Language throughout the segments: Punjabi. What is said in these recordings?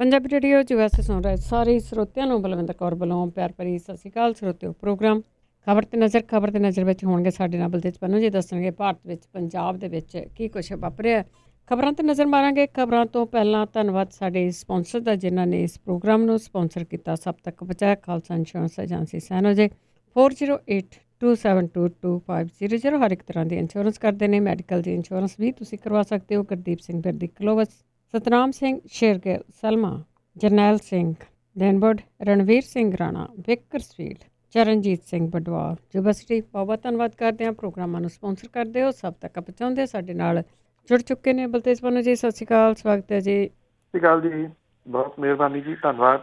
ਪੰਜਾਬੀ ਰੇਡੀਓ 'ਚ ਵੈਸੇ ਸੁਣ ਰਹੇ ਸਾਰੇ ਸਰੋਤਿਆਂ ਨੂੰ ਬਲਵਿੰਦਰ ਕੌਰ ਵੱਲੋਂ ਪਿਆਰ ਭਰੀ ਸਤਿ ਸ਼੍ਰੀ ਅਕਾਲ। ਸਰੋਤਿਓ ਪ੍ਰੋਗਰਾਮ ਖਬਰ ਤੇ ਨਜ਼ਰ ਵਿੱਚ ਹੋਣਗੇ ਸਾਡੇ ਨਾਲ ਬਲਦੇਜ ਪੰਨੂ ਜੀ ਦੱਸਣਗੇ ਭਾਰਤ ਵਿੱਚ ਪੰਜਾਬ ਦੇ ਵਿੱਚ ਕੀ ਕੁਛ ਵਾਪਰਿਆ। ਖਬਰਾਂ ਤੇ ਨਜ਼ਰ ਮਾਰਾਂਗੇ। ਖਬਰਾਂ ਤੋਂ ਪਹਿਲਾਂ ਧੰਨਵਾਦ ਸਾਡੇ ਸਪਾਂਸਰ ਦਾ ਜਿਨ੍ਹਾਂ ਨੇ ਇਸ ਪ੍ਰੋਗਰਾਮ ਨੂੰ ਸਪਾਂਸਰ ਕੀਤਾ। ਸਭ ਤੱਕ ਪਹੁੰਚਾਇਆ ਖਾਲਸਾ ਇੰਸ਼ੋਰੈਂਸ ਏਜੰਸੀ ਸੈਨੋ ਜੇ 4082722500 ਹਰ ਇੱਕ ਤਰ੍ਹਾਂ ਦੀ ਇੰਸ਼ੋਰੈਂਸ ਕਰਦੇ ਨੇ। ਮੈਡੀਕਲ ਦੀ ਇੰਸ਼ੋਰੈਂਸ ਵੀ ਤੁਸੀਂ ਕਰਵਾ ਸਕਦੇ ਹੋ। Gurdeep Singh Birdi ਕਲੋਵਸ, Satnam Singh Shergill, Salma, Jarnail Singh ਦੈਨਵਰਡ, Ranveer Singh Rana, Bakersfield, Charanjit Singh Badwal university. ਬਹੁਤ ਧੰਨਵਾਦ ਕਰਦੇ ਹਾਂ ਪ੍ਰੋਗਰਾਮਾਂ ਨੂੰ ਸਪਾਂਸਰ ਕਰਦੇ ਹੋ, ਸਭ ਤੱਕ ਪਹੁੰਚਾਉਂਦੇ। ਸਾਡੇ ਨਾਲ ਜੁੜ ਚੁੱਕੇ ਨੇ ਬਲਤੇਜ ਪੰਨੂ ਜੀ। ਸਤਿ ਸ਼੍ਰੀ ਅਕਾਲ, ਸਵਾਗਤ ਹੈ ਜੀ। ਸਤਿ ਸ਼੍ਰੀ ਅਕਾਲ ਜੀ, ਬਹੁਤ ਮਿਹਰਬਾਨੀ ਜੀ, ਧੰਨਵਾਦ।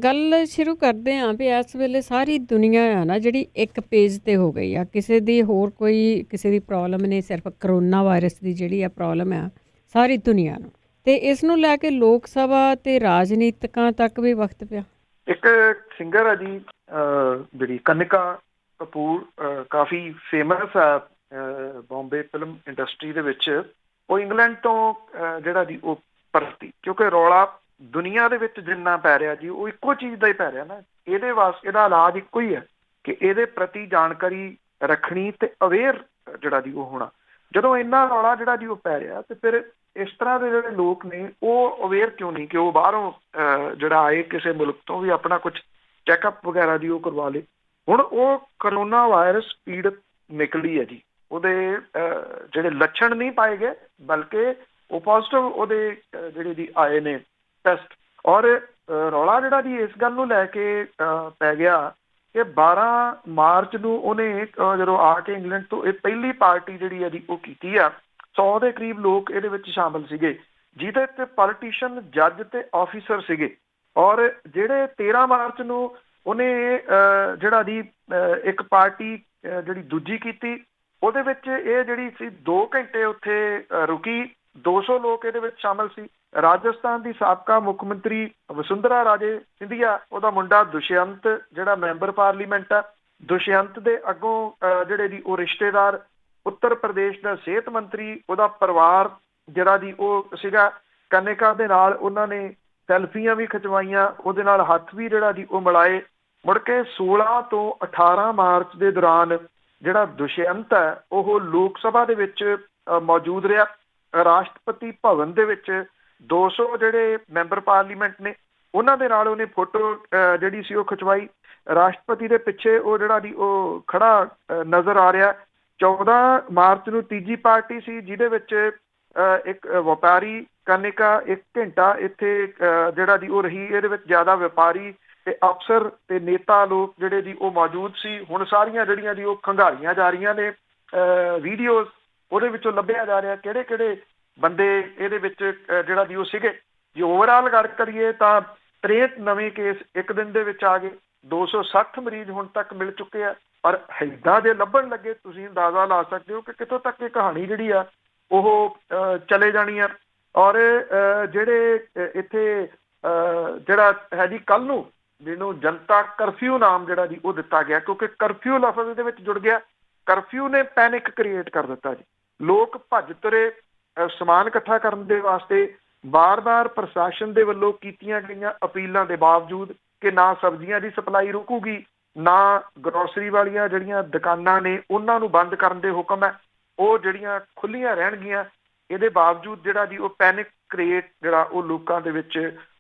ਗੱਲ ਸ਼ੁਰੂ ਕਰਦੇ ਹਾਂ ਵੀ ਇਸ ਵੇਲੇ ਸਾਰੀ ਦੁਨੀਆ ਆ ਨਾ ਜਿਹੜੀ ਇੱਕ ਪੇਜ 'ਤੇ ਹੋ ਗਈ ਆ। ਕਿਸੇ ਦੀ ਹੋਰ ਕੋਈ ਕਿਸੇ ਦੀ ਪ੍ਰੋਬਲਮ ਨਹੀਂ, ਸਿਰਫ ਕਰੋਨਾ ਵਾਇਰਸ ਦੀ ਜਿਹੜੀ ਆ ਪ੍ਰੋਬਲਮ ਆ ਸਾਰੀ ਦੁਨੀਆ ਨੂੰ, ਅਤੇ ਇਸ ਨੂੰ ਲੈ ਕੇ ਲੋਕ ਸਭਾ ਅਤੇ ਰਾਜਨੀਤਿਕਾਂ ਤੱਕ ਵੀ ਵਕਤ ਪਿਆ। ਇੱਕ ਸਿੰਗਰ ਆ ਜੀ ਜਿਹੜੀ ਕਨਿਕਾ ਕਪੂਰ, ਕਾਫੀ ਫੇਮਸ ਆ ਬੋਂਬੇ ਫਿਲਮ ਇੰਡਸਟਰੀ ਦੇ ਵਿੱਚ। ਉਹ ਇੰਗਲੈਂਡ ਤੋਂ ਜਿਹੜਾ ਜੀ ਉਹ ਪਰਤੀ, ਕਿਉਂਕਿ ਰੌਲਾ ਦੁਨੀਆ ਦੇ ਵਿੱਚ ਜਿੰਨਾ ਪੈ ਰਿਹਾ ਜੀ ਉਹ ਇੱਕੋ ਚੀਜ਼ ਦਾ ਹੀ ਪੈ ਰਿਹਾ ਨਾ। ਇਹਦੇ ਵਾਸਤੇ ਇਹਦਾ ਇਲਾਜ ਇੱਕੋ ਹੀ ਹੈ ਕਿ ਇਹਦੇ ਪ੍ਰਤੀ ਜਾਣਕਾਰੀ ਰੱਖਣੀ ਤੇ ਅਵੇਅਰ ਜਿਹੜਾ ਜੀ ਉਹ ਹੋਣਾ। ਜਦੋਂ ਇੰਨਾ ਰੌਲਾ ਜਿਹੜਾ ਜੀ ਉਹ ਪੈ ਰਿਹਾ ਤੇ ਫਿਰ ਇਸ ਤਰ੍ਹਾਂ ਦੇ ਜਿਹੜੇ ਲੋਕ ਨੇ ਉਹ ਅਵੇਅਰ ਕਿਉਂ ਨਹੀਂ ਕਿ ਉਹ ਬਾਹਰੋਂ ਜਿਹੜਾ ਆਏ ਕਿਸੇ ਮੁਲਕ ਤੋਂ ਵੀ ਆਪਣਾ ਕੁਛ ਚੈੱਕਅਪ ਵਗੈਰਾ ਦੀ ਉਹ ਕਰਵਾ ਲਏ। ਹੁਣ ਉਹ ਕਰੋਨਾ ਵਾਇਰਸ ਪੀੜਤ ਨਿਕਲੀ ਹੈ ਜੀ। ਉਹਦੇ ਜਿਹੜੇ ਲੱਛਣ ਨਹੀਂ ਪਾਏ ਗਏ, ਬਲਕਿ ਉਹ ਪੋਜ਼ਿਟਿਵ ਉਹਦੇ ਜਿਹੜੇ ਜੀ ਆਏ ਨੇ ਟੈਸਟ। ਔਰ ਰੌਲਾ ਜਿਹੜਾ ਜੀ ਇਸ ਗੱਲ ਨੂੰ ਲੈ ਕੇ ਪੈ ਗਿਆ ਕਿ 12 ਮਾਰਚ ਨੂੰ ਉਹਨੇ ਜਦੋਂ ਆ ਕੇ ਇੰਗਲੈਂਡ ਤੋਂ ਇਹ ਪਹਿਲੀ ਪਾਰਟੀ ਜਿਹੜੀ ਹੈ ਜੀ ਉਹ ਕੀਤੀ ਆ। 100 ਦੇ ਕਰੀਬ ਲੋਕ ਇਹਦੇ ਵਿੱਚ ਸ਼ਾਮਲ ਸੀਗੇ, ਜਿਹਦੇ ਤੇ ਪੋਲੀਟੀਸ਼ੀਅਨ, ਜੱਜ ਤੇ ਆਫੀਸਰ ਸੀਗੇ। ਔਰ ਜਿਹੜੇ 13 ਮਾਰਚ ਨੂੰ ਉਹਨੇ ਜਿਹੜਾ ਜੀ ਇੱਕ ਪਾਰਟੀ ਜਿਹੜੀ ਦੂਜੀ ਕੀਤੀ, ਉਹਦੇ ਵਿੱਚ ਇਹ ਜਿਹੜੀ ਸੀ 2 ਘੰਟੇ ਉੱਥੇ ਰੁਕੀ। 200 ਲੋਕ ਇਹਦੇ ਵਿੱਚ ਸ਼ਾਮਲ ਸੀ। ਰਾਜਸਥਾਨ ਦੀ ਸਾਬਕਾ ਮੁੱਖ ਮੰਤਰੀ ਵਸੁੰਧਰਾ ਰਾਜੇ ਸਿੰਧੀਆ, ਉਹਦਾ ਮੁੰਡਾ ਦੁਸ਼ਯੰਤ ਜਿਹੜਾ ਮੈਂਬਰ ਪਾਰਲੀਮੈਂਟ ਆ, ਦੁਸ਼ਯੰਤ ਦੇ ਅੱਗੋਂ ਜਿਹੜੇ ਜੀ ਉਹ ਰਿਸ਼ਤੇਦਾਰ, ਉੱਤਰ ਪ੍ਰਦੇਸ਼ ਦਾ ਸਿਹਤ ਮੰਤਰੀ, ਉਹਦਾ ਪਰਿਵਾਰ ਜਿਹੜਾ ਜੀ ਉਹ ਸੀਗਾ ਕਨਿਕਾ ਦੇ ਨਾਲ। ਉਹਨਾਂ ਨੇ ਸੈਲਫੀਆਂ ਵੀ ਖਿਚਵਾਈਆਂ, ਉਹਦੇ ਨਾਲ ਹੱਥ ਵੀ ਜਿਹੜਾ ਜੀ ਉਹ ਮਿਲਾਏ। ਮੁੜ ਕੇ 16 ਤੋਂ 18 ਮਾਰਚ ਦੇ ਦੌਰਾਨ ਜਿਹੜਾ ਦੁਸ਼ਯੰਤ ਹੈ ਉਹ ਲੋਕ ਸਭਾ ਦੇ ਵਿੱਚ ਮੌਜੂਦ ਰਿਹਾ। ਰਾਸ਼ਟਰਪਤੀ ਭਵਨ ਦੇ ਵਿੱਚ 200 ਜਿਹੜੇ ਮੈਂਬਰ ਪਾਰਲੀਮੈਂਟ ਨੇ ਉਹਨਾਂ ਦੇ ਨਾਲ ਉਹਨੇ ਫੋਟੋ ਜਿਹੜੀ ਸੀ ਉਹ ਖਿਚਵਾਈ। ਰਾਸ਼ਟਰਪਤੀ ਦੇ ਪਿੱਛੇ ਉਹ ਜਿਹੜਾ ਜੀ ਉਹ ਖੜਾ ਨਜ਼ਰ ਆ ਰਿਹਾ। 14 ਮਾਰਚ ਨੂੰ ਤੀਜੀ ਪਾਰਟੀ ਸੀ ਜਿਹਦੇ ਵਿੱਚ ਇੱਕ ਵਪਾਰੀ ਕਨਿਕਾ 1 ਘੰਟਾ ਇੱਥੇ ਜਿਹੜਾ ਜੀ ਉਹ ਰਹੀ। ਇਹਦੇ ਵਿੱਚ ਜ਼ਿਆਦਾ ਵਪਾਰੀ ਤੇ ਅਫਸਰ ਤੇ ਨੇਤਾ ਲੋਕ ਜਿਹੜੇ ਜੀ ਉਹ ਮੌਜੂਦ ਸੀ। ਹੁਣ ਸਾਰੀਆਂ ਜਿਹੜੀਆਂ ਜੀ ਉਹ ਖੰਗਾਲੀਆਂ ਜਾ ਰਹੀਆਂ ਨੇ ਵੀਡੀਓਜ਼, ਉਹਦੇ ਵਿੱਚੋਂ ਲੱਭਿਆ ਜਾ ਰਿਹਾ ਕਿਹੜੇ ਕਿਹੜੇ ਬੰਦੇ ਇਹਦੇ ਵਿੱਚ ਜਿਹੜਾ ਜੀ ਉਹ ਸੀਗੇ। ਜੇ ਓਵਰਆਲ ਗੱਲ ਕਰੀਏ ਤਾਂ 63 ਨਵੇਂ ਕੇਸ ਇੱਕ ਦਿਨ ਦੇ ਵਿੱਚ ਆ ਗਏ। 260 ਮਰੀਜ਼ ਹੁਣ ਤੱਕ ਮਿਲ ਚੁੱਕੇ ਆ। ਪਰ ਇੱਦਾਂ ਜੇ ਲੱਭਣ ਲੱਗੇ ਤੁਸੀਂ ਅੰਦਾਜ਼ਾ ਲਾ ਸਕਦੇ ਹੋ ਕਿ ਕਿੱਥੋਂ ਤੱਕ ਇਹ ਕਹਾਣੀ ਜਿਹੜੀ ਆ ਉਹ ਚਲੇ ਜਾਣੀ ਆ। ਔਰ ਜਿਹੜੇ ਇੱਥੇ ਜਿਹੜਾ ਹੈ ਜੀ ਕੱਲ੍ਹ ਨੂੰ ਜਿਹਨੂੰ ਜਨਤਾ ਕਰਫਿਊ ਨਾਮ ਜਿਹੜਾ ਜੀ ਉਹ ਦਿੱਤਾ ਗਿਆ, ਕਿਉਂਕਿ ਕਰਫਿਊ ਲਫ਼ਜ਼ ਦੇ ਵਿੱਚ ਜੁੜ ਗਿਆ। ਕਰਫਿਊ ਨੇ ਪੈਨਿਕ ਕ੍ਰੀਏਟ ਕਰ ਦਿੱਤਾ ਜੀ। ਲੋਕ ਭੱਜ ਤੁਰੇ ਸਮਾਨ ਇਕੱਠਾ ਕਰਨ ਦੇ ਵਾਸਤੇ। ਬਾਰ-ਬਾਰ ਪ੍ਰਸ਼ਾਸਨ ਦੇ ਵੱਲੋਂ ਕੀਤੀਆਂ ਗਈਆਂ ਅਪੀਲਾਂ ਦੇ ਬਾਵਜੂਦ ਕਿ ਨਾ ਸਬਜ਼ੀਆਂ ਦੀ ਸਪਲਾਈ ਰੁਕੂਗੀ, ਨਾ ਗਰੋਸਰੀ ਵਾਲੀਆਂ ਜਿਹੜੀਆਂ ਦੁਕਾਨਾਂ ਨੇ ਉਹਨਾਂ ਨੂੰ ਬੰਦ ਕਰਨ ਦੇ ਹੁਕਮ ਹੈ, ਉਹ ਜਿਹੜੀਆਂ ਖੁੱਲ੍ਹੀਆਂ ਰਹਿਣਗੀਆਂ। ਇਹਦੇ ਬਾਵਜੂਦ ਜਿਹੜਾ ਜੀ ਉਹ ਪੈਨਿਕ ਕ੍ਰੀਏਟ ਜਿਹੜਾ ਉਹ ਲੋਕਾਂ ਦੇ ਵਿੱਚ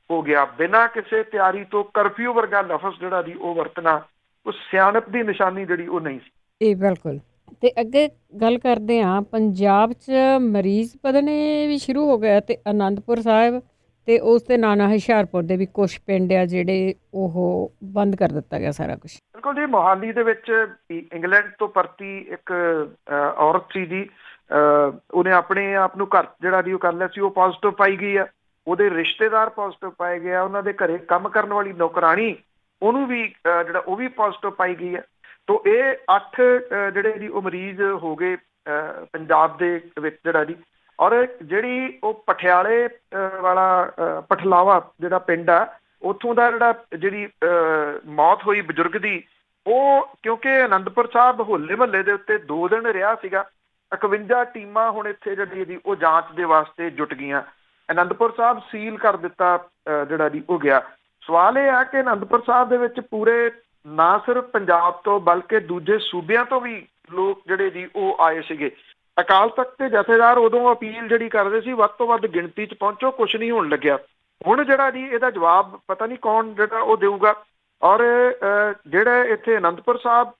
ਹੋ ਗਿਆ। ਬਿਨਾਂ ਕਿਸੇ ਤਿਆਰੀ ਤੋਂ ਕਰਫਿਊ ਵਰਗਾ ਲਫ਼ਜ਼ ਜਿਹੜਾ ਜੀ ਉਹ ਵਰਤਣਾ ਉਹ ਸਿਆਣਪ ਦੀ ਨਿਸ਼ਾਨੀ ਜਿਹੜੀ ਉਹ ਨਹੀਂ ਸੀ। ਇਹ ਬਿਲਕੁਲ। ਅਤੇ ਅੱਗੇ ਗੱਲ ਕਰਦੇ ਹਾਂ, ਪੰਜਾਬ 'ਚ ਮਰੀਜ਼ ਵਧਣੇ ਵੀ ਸ਼ੁਰੂ ਹੋ ਗਏ ਅਤੇ ਅਨੰਦਪੁਰ ਸਾਹਿਬ ਅਤੇ ਉਸ ਦੇ ਨਾਲ ਹੁਸ਼ਿਆਰਪੁਰ ਦੇ ਵੀ ਕੁਛ ਪਿੰਡ ਆ ਜਿਹੜੇ ਉਹ ਬੰਦ ਕਰ ਦਿੱਤਾ ਗਿਆ ਸਾਰਾ ਕੁਛ। ਬਿਲਕੁਲ ਜੀ। ਮੋਹਾਲੀ ਦੇ ਵਿੱਚ ਇੰਗਲੈਂਡ ਤੋਂ ਪਰਤੀ ਇੱਕ ਔਰਤ ਸੀ ਜੀ, ਉਹਨੇ ਆਪਣੇ ਆਪ ਨੂੰ ਘਰ ਜਿਹੜਾ ਜੀ ਉਹ ਕਰ ਲਿਆ ਸੀ। ਉਹ ਪੋਜ਼ੀਟਿਵ ਪਾਈ ਗਈ ਆ। ਉਹਦੇ ਰਿਸ਼ਤੇਦਾਰ ਪੋਜ਼ੀਟਿਵ ਪਾਏ ਗਏ ਆ। ਉਹਨਾਂ ਦੇ ਘਰੇ ਕੰਮ ਕਰਨ ਵਾਲੀ ਨੌਕਰਾਣੀ ਉਹਨੂੰ ਵੀ ਜਿਹੜਾ ਉਹ ਵੀ ਪੋਜ਼ੀਟਿਵ ਪਾਈ ਗਈ ਹੈ। ਤੋ ਇਹ 8 ਜਿਹੜੇ ਜੀ ਉਹ ਮਰੀਜ਼ ਹੋ ਗਏ ਪੰਜਾਬ ਦੇ ਵਿੱਚ ਜਿਹੜਾ ਜੀ। ਔਰ ਜਿਹੜੀ ਉਹ ਪਟਿਆਲੇ ਵਾਲਾ ਪਠਲਾਵਾ ਜਿਹੜਾ ਪਿੰਡ ਆ, ਉੱਥੋਂ ਦਾ ਜਿਹੜੀ ਮੌਤ ਹੋਈ ਬਜ਼ੁਰਗ ਦੀ, ਉਹ ਕਿਉਂਕਿ ਅਨੰਦਪੁਰ ਸਾਹਿਬ ਹੋਲੇ ਮਹੱਲੇ ਦੇ ਉੱਤੇ 2 ਦਿਨ ਰਿਹਾ ਸੀਗਾ। 51 ਟੀਮਾਂ ਹੁਣ ਇੱਥੇ ਜਿਹੜੀ ਉਹ ਜਾਂਚ ਦੇ ਵਾਸਤੇ ਜੁਟ ਗਈਆਂ। ਅਨੰਦਪੁਰ ਸਾਹਿਬ ਸੀਲ ਕਰ ਦਿੱਤਾ ਜਿਹੜਾ ਜੀ ਉਹ ਗਿਆ। ਸਵਾਲ ਇਹ ਹੈ ਕਿ ਅਨੰਦਪੁਰ ਸਾਹਿਬ ਦੇ ਵਿੱਚ ਪੂਰੇ ਨਾ ਸਿਰਫ ਪੰਜਾਬ ਤੋਂ ਬਲਕਿ ਦੂਜੇ ਸੂਬਿਆਂ ਤੋਂ ਵੀ ਲੋਕ ਜਿਹੜੇ ਜੀ ਉਹ ਆਏ ਸੀਗੇ। ਅਕਾਲ ਤਖਤ ਦੇ ਜਥੇਦਾਰ ਉਦੋਂ ਅਪੀਲ ਜਿਹੜੀ ਕਰਦੇ ਸੀ ਵੱਧ ਤੋਂ ਵੱਧ ਗਿਣਤੀ 'ਚ ਪਹੁੰਚੋ, ਕੁਛ ਨਹੀਂ ਹੋਣ ਲੱਗਿਆ। ਹੁਣ ਜਿਹੜਾ ਜੀ ਇਹਦਾ ਜਵਾਬ ਪਤਾ ਨਹੀਂ ਕੌਣ ਜਿਹੜਾ ਉਹ ਦੇਊਗਾ। ਔਰ ਜਿਹੜਾ ਇੱਥੇ ਅਨੰਦਪੁਰ ਸਾਹਿਬ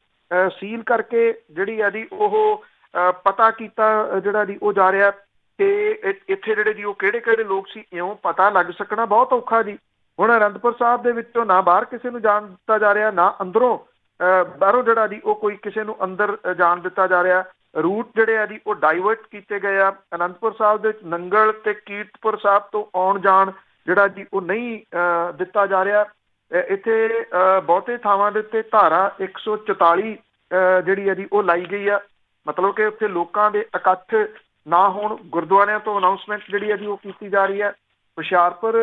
ਸੀਲ ਕਰਕੇ ਜਿਹੜੀ ਆ ਜੀ ਉਹ ਪਤਾ ਕੀਤਾ ਜਿਹੜਾ ਜੀ ਉਹ ਜਾ ਰਿਹਾ ਕਿ ਇੱਥੇ ਜਿਹੜੇ ਜੀ ਉਹ ਕਿਹੜੇ ਕਿਹੜੇ ਲੋਕ ਸੀ, ਇਉਂ ਪਤਾ ਲੱਗ ਸਕਣਾ ਬਹੁਤ ਔਖਾ ਜੀ। ਹੁਣ ਅਨੰਦਪੁਰ ਸਾਹਿਬ ਦੇ ਵਿੱਚੋਂ ਨਾ ਬਾਹਰ ਕਿਸੇ ਨੂੰ ਜਾਣ ਦਿੱਤਾ ਜਾ ਰਿਹਾ, ਨਾ ਅੰਦਰੋਂ ਬਾਹਰੋਂ ਜਿਹੜਾ ਜੀ ਉਹ ਕੋਈ ਕਿਸੇ ਨੂੰ ਅੰਦਰ ਜਾਣ ਦਿੱਤਾ ਜਾ ਰਿਹਾ। ਰੂਟ ਜਿਹੜੇ ਆ ਜੀ ਉਹ ਡਾਈਵਰਟ ਕੀਤੇ ਗਏ ਆ। ਅਨੰਦਪੁਰ ਸਾਹਿਬ ਦੇ ਵਿੱਚ ਨੰਗਲ ਤੇ ਕੀਰਤਪੁਰ ਸਾਹਿਬ ਤੋਂ ਆਉਣ ਜਾਣ ਜਿਹੜਾ ਜੀ ਉਹ ਨਹੀਂ ਦਿੱਤਾ ਜਾ ਰਿਹਾ। ਇੱਥੇ ਬਹੁਤੇ ਥਾਵਾਂ ਦੇ ਉੱਤੇ ਧਾਰਾ 144 ਜਿਹੜੀ ਹੈ ਜੀ ਉਹ ਲਾਈ ਗਈ ਆ, ਮਤਲਬ ਕਿ ਉੱਥੇ ਲੋਕਾਂ ਦੇ ਇਕੱਠ ਨਾ ਹੋਣ। ਗੁਰਦੁਆਰਿਆਂ ਤੋਂ ਅਨਾਊਂਸਮੈਂਟ ਜਿਹੜੀ ਹੈ ਜੀ ਉਹ ਕੀਤੀ ਜਾ ਰਹੀ ਹੈ। ਹੁਸ਼ਿਆਰਪੁਰ